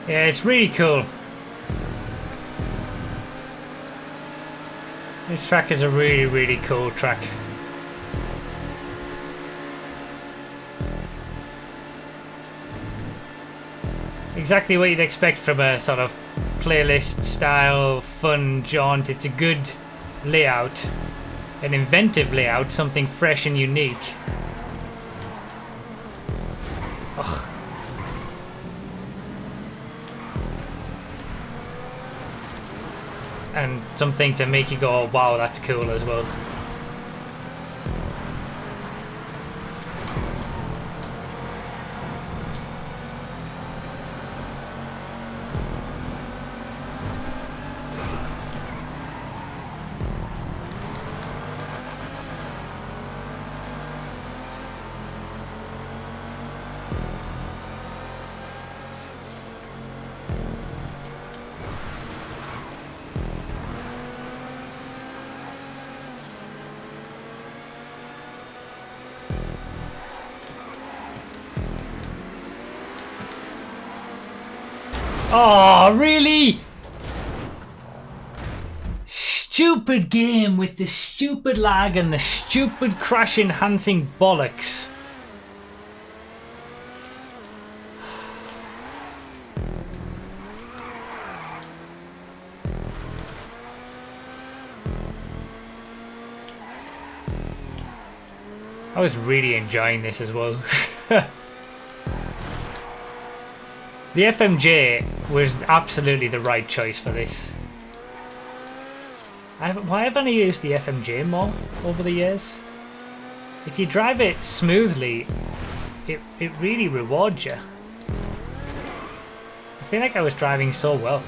Yeah, it's really cool. This track is a really cool track. Exactly what you'd expect from a sort of playlist style fun jaunt. It's a good layout, an inventive layout, something fresh and unique. Ugh. And something to make you go, wow, that's cool as well. Oh, really? stupid game with the stupid lag and the stupid crash enhancing bollocks. I was really enjoying this as well. The FMJ was absolutely the right choice for this. Why haven't I used the FMJ more over the years? If you drive it smoothly, it really rewards you. I feel like I was driving so well.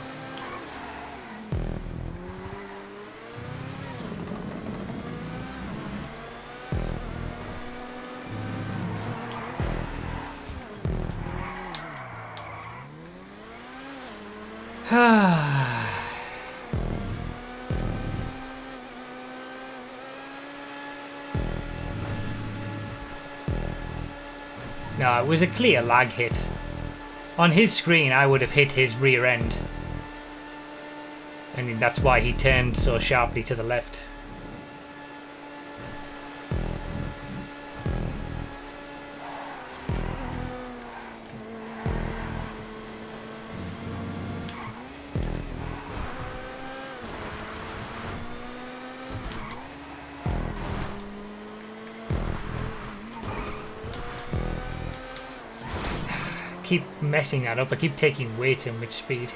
No, it was a clear lag hit. On his screen, I would have hit his rear end. And that's why he turned so sharply to the left. Keep messing that up. I keep taking way too much speed.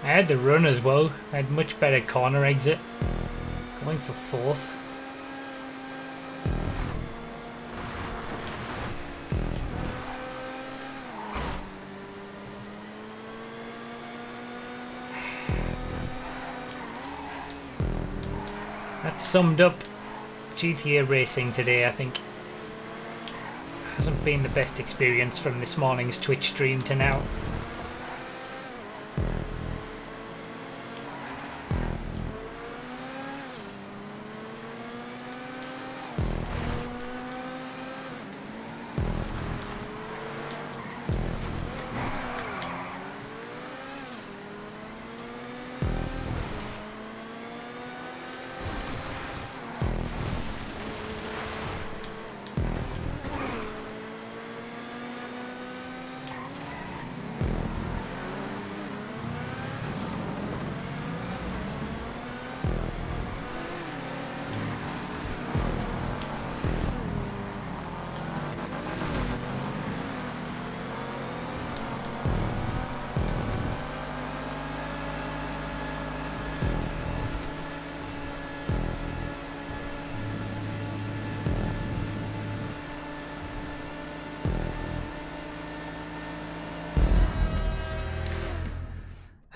I had the run as well. I had much better corner exit. Going for fourth. That summed up GTA racing today, I think. Hasn't been the best experience from this morning's Twitch stream to now.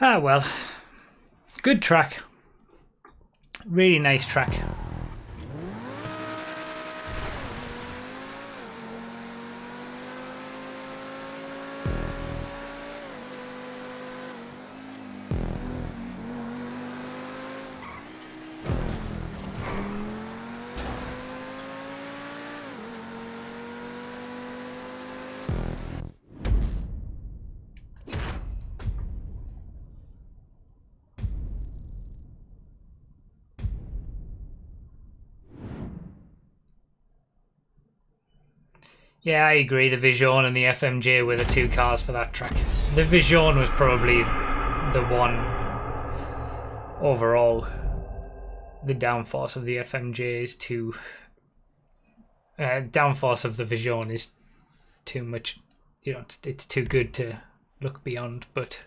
Ah well, good track, really nice track. Yeah, I agree. The Vision and the FMJ were the two cars for that track. The Vision was probably the one overall. The downforce of the FMJ is too... downforce of the Vision is too much... You know, it's too good to look beyond, but...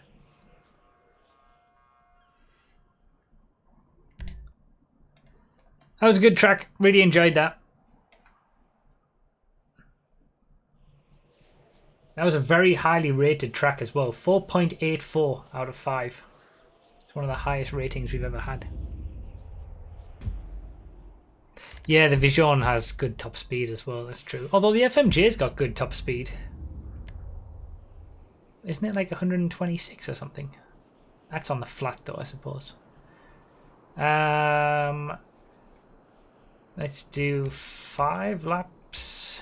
That was a good track. Really enjoyed that. That was a very highly rated track as well. 4.84 out of 5. It's one of the highest ratings we've ever had. Yeah, the Vision has good top speed as well, that's true. Although the FMJ's got good top speed. Isn't it like 126 or something? That's on the flat though, I suppose. Let's do 5 laps.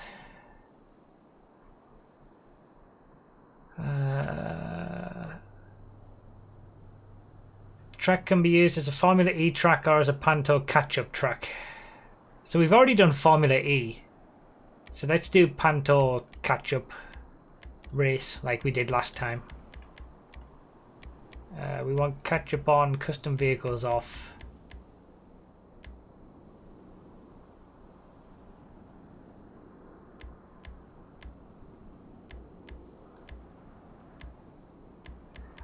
track can be used as a Formula E track or as a Panto catch-up track. So we've already done Formula E. So let's do Panto catch-up race like we did last time. We want catch-up on, custom vehicles off.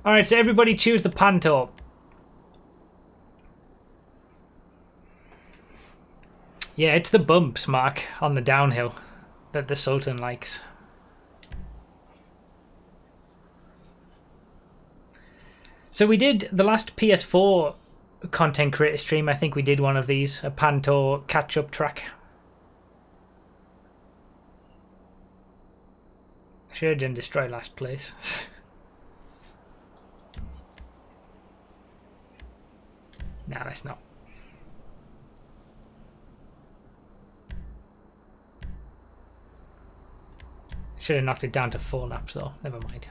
Alright, so everybody choose the Panto. Yeah, it's the bumps, Mark, on the downhill that the Sultan likes. So we did the last PS4 content creator stream. I think we did one of these, a Panto catch-up track. Sure didn't destroy last place. Nah, that's not. Should have knocked it down to 4 laps though. Never mind.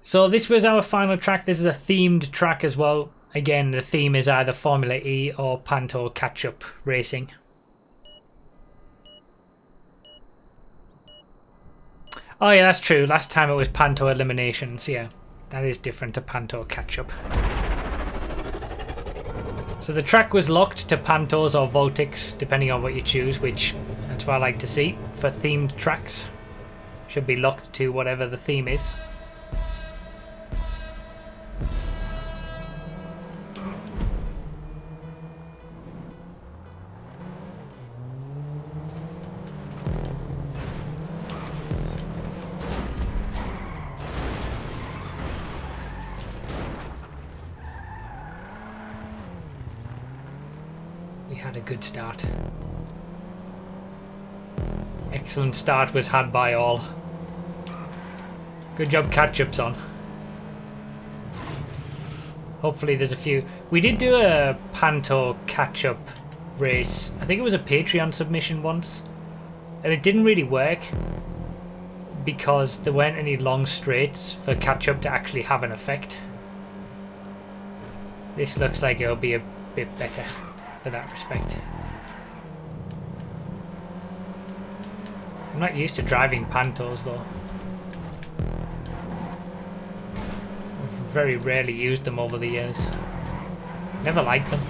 So this was our final track. This is a themed track as well. Again, the theme is either Formula E or Panto catch-up racing. Oh yeah, that's true. Last time it was Panto eliminations. Yeah, that is different to Panto catch-up. So the track was locked to Pantos or Voltics, depending on what you choose, which that's what I like to see for themed tracks. Should be locked to whatever the theme is. Good start. Excellent start was had by all. Good job catch-ups on. Hopefully there's a few. We did do a Panto catch-up race. I think it was a Patreon submission once. And it didn't really work because there weren't any long straights for catch-up to actually have an effect. This looks like it'll be a bit better for that respect. I'm not used to driving Pantos though. I've very rarely used them over the years. Never liked them.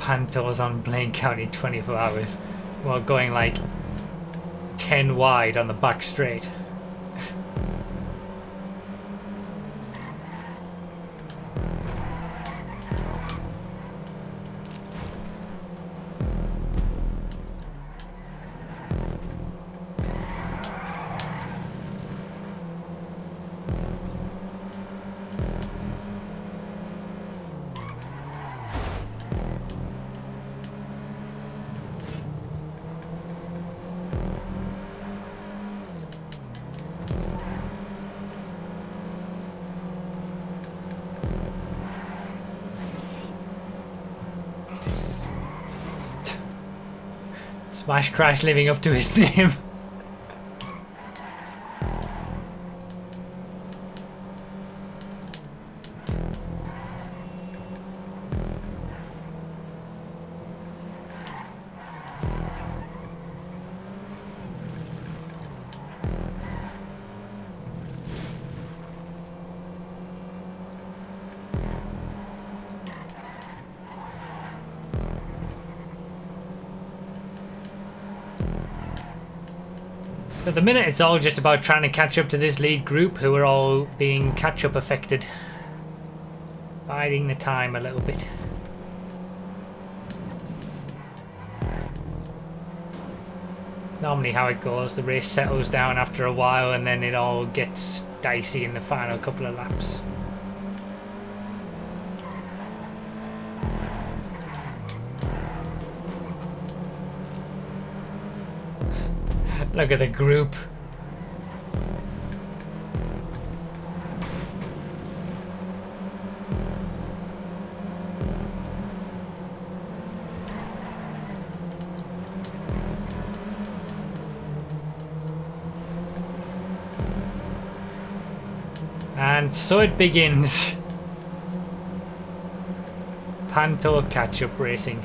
Pantos on Blaine County 24 hours while going like 10 wide on the back straight. Smash Crash living up to his name. So at the minute it's all just about trying to catch up to this lead group who are all being catch-up affected. Biding the time a little bit. It's normally how it goes. The race settles down after a while and then it all gets dicey in the final couple of laps. Look at the group. And so it begins. Panto catch-up racing.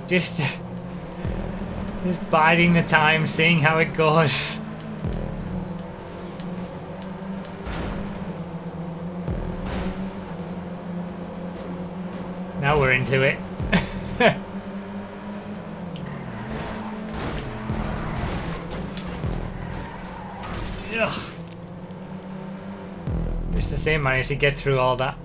Just biding the time, seeing how it goes. Now we're into it. Ugh. Just the same, managed to get through all that.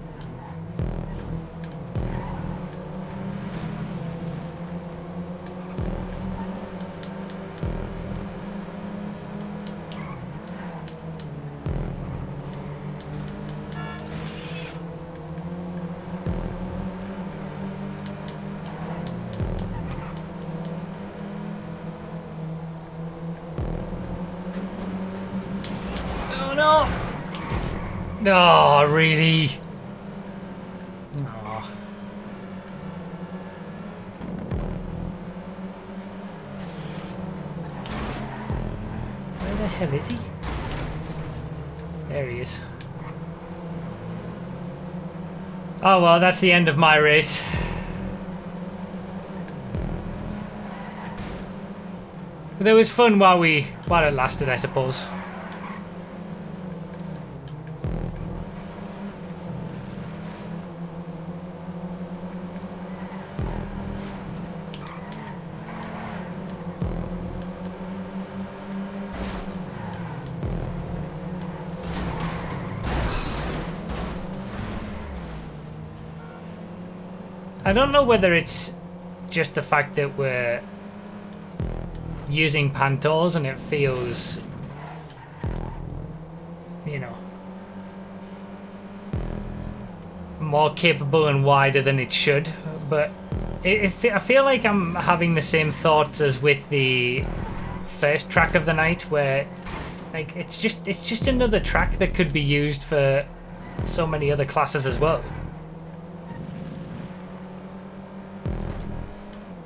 No, really? Oh. Where the hell is he? There he is. Oh well, that's the end of my race. But it was fun while it lasted, I suppose. I don't know whether it's just the fact that we're using Pantos and it feels, you know, more capable and wider than it should, but I feel like I'm having the same thoughts as with the first track of the night, where like it's just another track that could be used for so many other classes as well.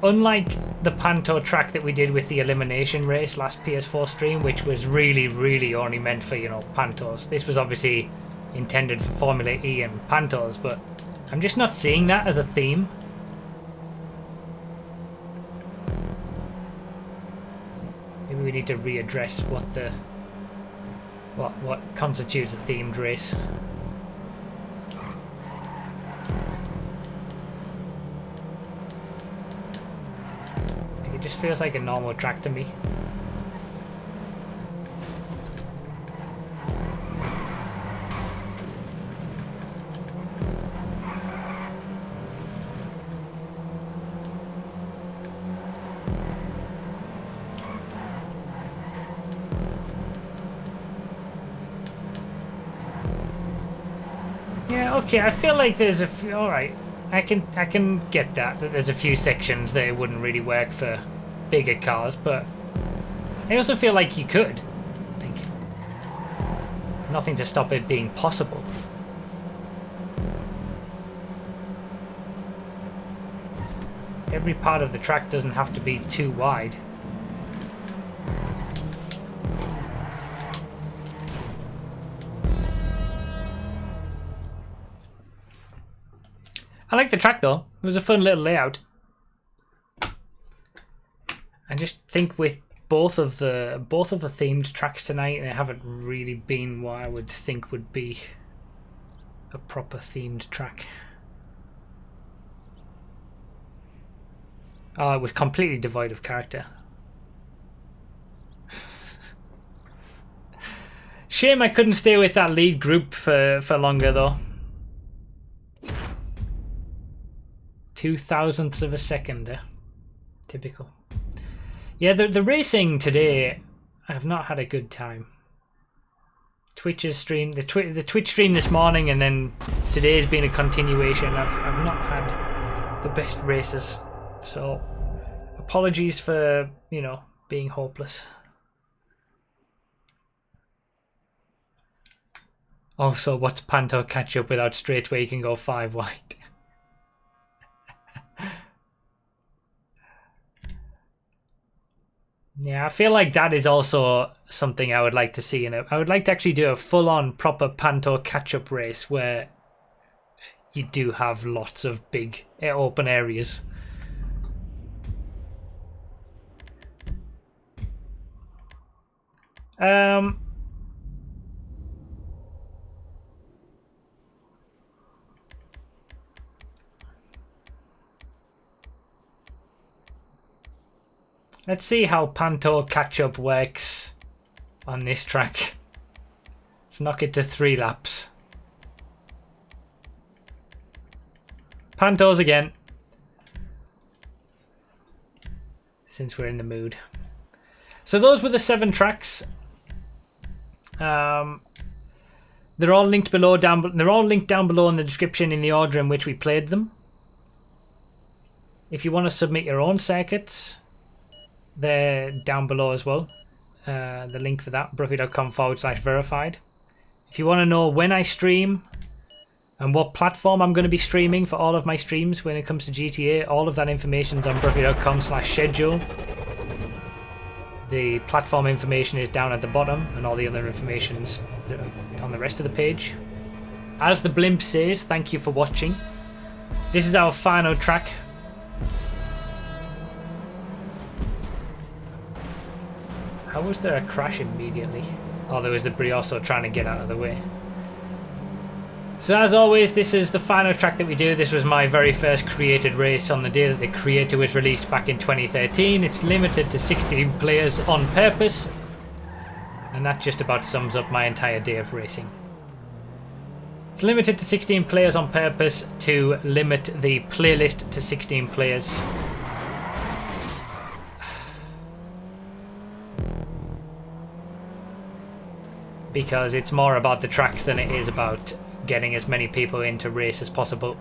Unlike the Panto track that we did with the elimination race last PS4 stream, which was really only meant for, you know, Pantos. This was obviously intended for Formula E and Pantos, but I'm just not seeing that as a theme. Maybe we need to readdress what constitutes a themed race. It just feels like a normal track to me. Yeah, okay, I feel like there's a few, alright. I can get that there's a few sections that it wouldn't really work for bigger cars, but I also feel like you could. Like, nothing to stop it being possible. Every part of the track doesn't have to be too wide. I like the track though. It was a fun little layout. I just think with both of the themed tracks tonight, and they haven't really been what I would think would be a proper themed track. Oh, it was completely devoid of character. Shame I couldn't stay with that lead group for longer though. 0.002 of a second. Typical. Yeah, the racing today, I have not had a good time. Twitch's stream, the Twitch stream this morning, and then today's been a continuation. I've not had the best races, so apologies for, you know, being hopeless. Also, what's Panto catch up without straight where you can go 5 wide? Yeah, I feel like that is also something I would like to see. I would like to actually do a full-on proper Panto catch-up race where you do have lots of big open areas. Let's see how Panto catch-up works on this track. Let's knock it to 3 laps. Pantos again. Since we're in the mood. So those were the 7 tracks. They're all linked below. They're all linked down below in the description in the order in which we played them. If you want to submit your own circuits, they're down below as well. The link for that, brookby.com/verified. If you want to know when I stream and what platform I'm going to be streaming for all of my streams when it comes to GTA, all of that information is on brookby.com/schedule. The platform information is down at the bottom, and all the other information's on the rest of the page. As the blimp says, thank you for watching. This is our final track. How was there a crash immediately? Oh, there was the Brioso trying to get out of the way. So as always, this is the final track that we do. This was my very first created race on the day that the creator was released back in 2013. It's limited to 16 players on purpose. And that just about sums up my entire day of racing. It's limited to 16 players on purpose to limit the playlist to 16 players. Because it's more about the tracks than it is about getting as many people into race as possible.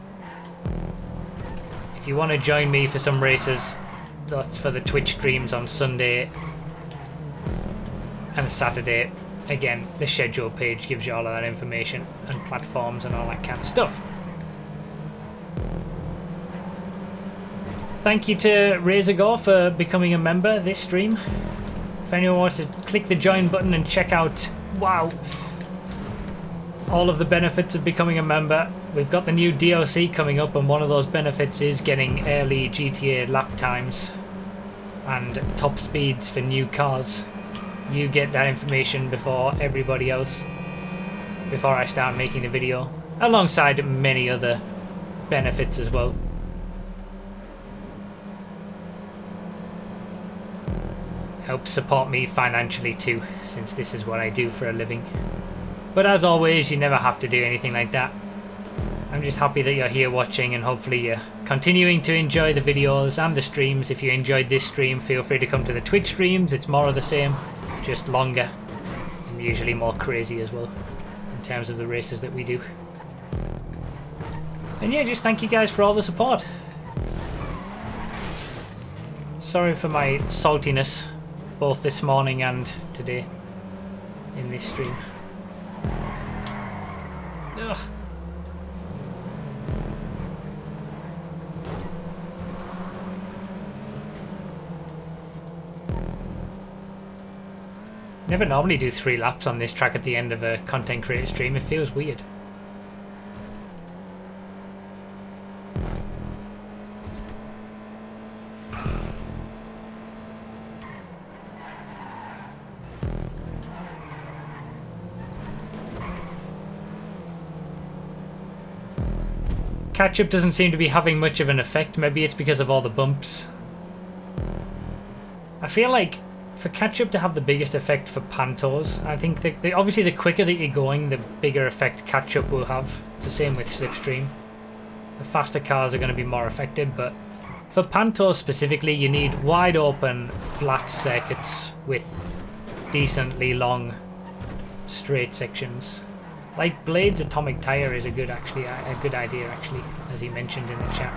If you want to join me for some races, that's for the Twitch streams on Sunday and Saturday. Again, the schedule page gives you all of that information and platforms and all that kind of stuff. Thank you to Razorgore for becoming a member this stream. If anyone wants to click the join button and check out, wow, all of the benefits of becoming a member. We've got the new DLC coming up, and one of those benefits is getting early GTA lap times and top speeds for new cars. You get that information before everybody else, before I start making the video, alongside many other benefits as well. Help support me financially too, since this is what I do for a living. But as always, you never have to do anything like that. I'm just happy that you're here watching, and hopefully you're continuing to enjoy the videos and the streams. If you enjoyed this stream, feel free to come to the Twitch streams. It's more of the same, just longer, and usually more crazy as well, in terms of the races that we do. And yeah, just thank you guys for all the support. Sorry for my saltiness, both this morning and today in this stream. Ugh. Never normally do 3 laps on this track at the end of a content creator stream. It feels weird. Catch-up doesn't seem to be having much of an effect. Maybe it's because of all the bumps. I feel like for catch-up to have the biggest effect for Pantos, I think obviously the quicker that you're going, the bigger effect catch-up will have. It's the same with Slipstream. The faster cars are going to be more affected, but for Pantos specifically, you need wide open, flat circuits with decently long, straight sections. Like Blade's atomic tire is a good idea actually, as he mentioned in the chat.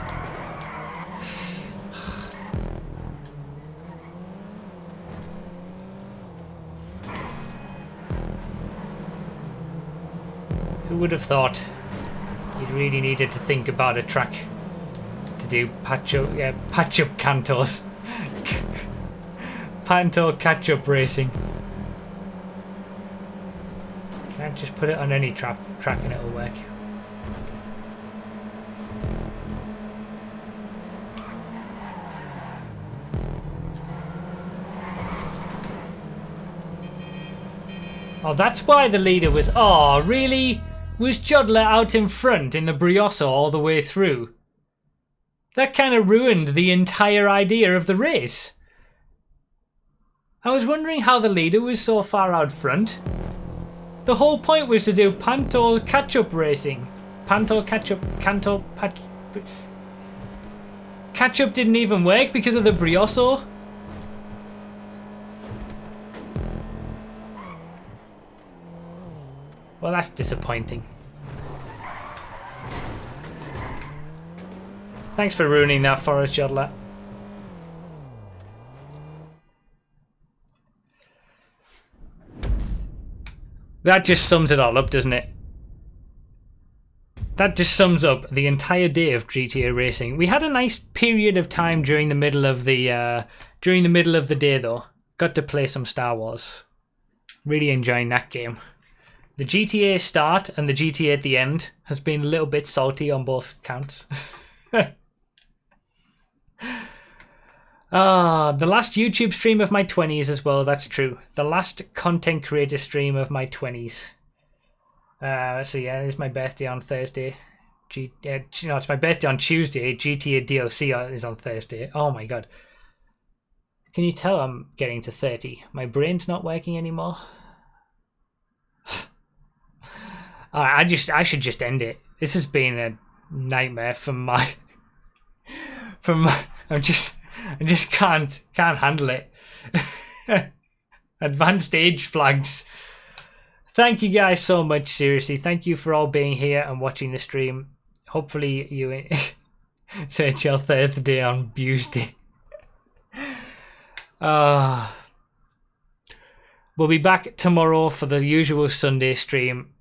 Who would have thought you'd really needed to think about a track to do patch up cantos. Panto catch-up racing. Can't just put it on any track and it'll work. Oh, that's why the leader was... Oh, really? Was Jodler out in front in the Brioso all the way through? That kind of ruined the entire idea of the race. I was wondering how the leader was so far out front. The whole point was to do Panto catch-up racing. Panto catch-up... Canto... Catch-up didn't even work because of the Brioso. Well, that's disappointing. Thanks for ruining that for us, Jodler. That just sums it all up, doesn't it? That just sums up the entire day of GTA racing. We had a nice period of time during the middle of the day, though. Got to play some Star Wars. Really enjoying that game. The GTA start and the GTA at the end has been a little bit salty on both counts. The last YouTube stream of my 20s as well, that's true. The last content creator stream of my 20s. So yeah, it's my birthday on Thursday. It's my birthday on Tuesday. GTA DLC is on Thursday. Oh my god. Can you tell I'm getting to 30? My brain's not working anymore. I should just end it. This has been a nightmare I just can't handle it. Advanced age flags. Thank you guys so much, seriously. Thank you for all being here and watching the stream. Hopefully you search your third day on Tuesday. We'll be back tomorrow for the usual Sunday stream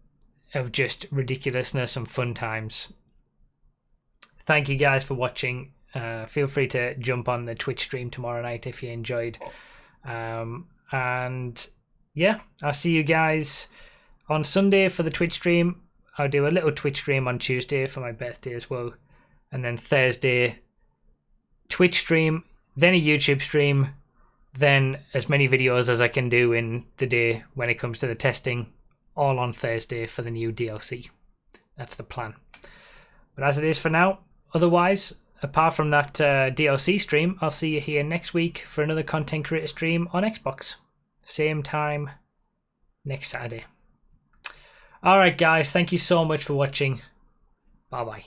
of just ridiculousness and fun times. Thank you guys for watching. Feel free to jump on the Twitch stream tomorrow night if you enjoyed. And yeah, I'll see you guys on Sunday for the Twitch stream. I'll do a little Twitch stream on Tuesday for my birthday as well. And then Thursday, Twitch stream, then a YouTube stream, then as many videos as I can do in the day when it comes to the testing, all on Thursday for the new DLC. That's the plan. But as it is for now, otherwise, apart from that DLC stream, I'll see you here next week for another content creator stream on Xbox. Same time next Saturday. Alright guys, thank you so much for watching. Bye bye.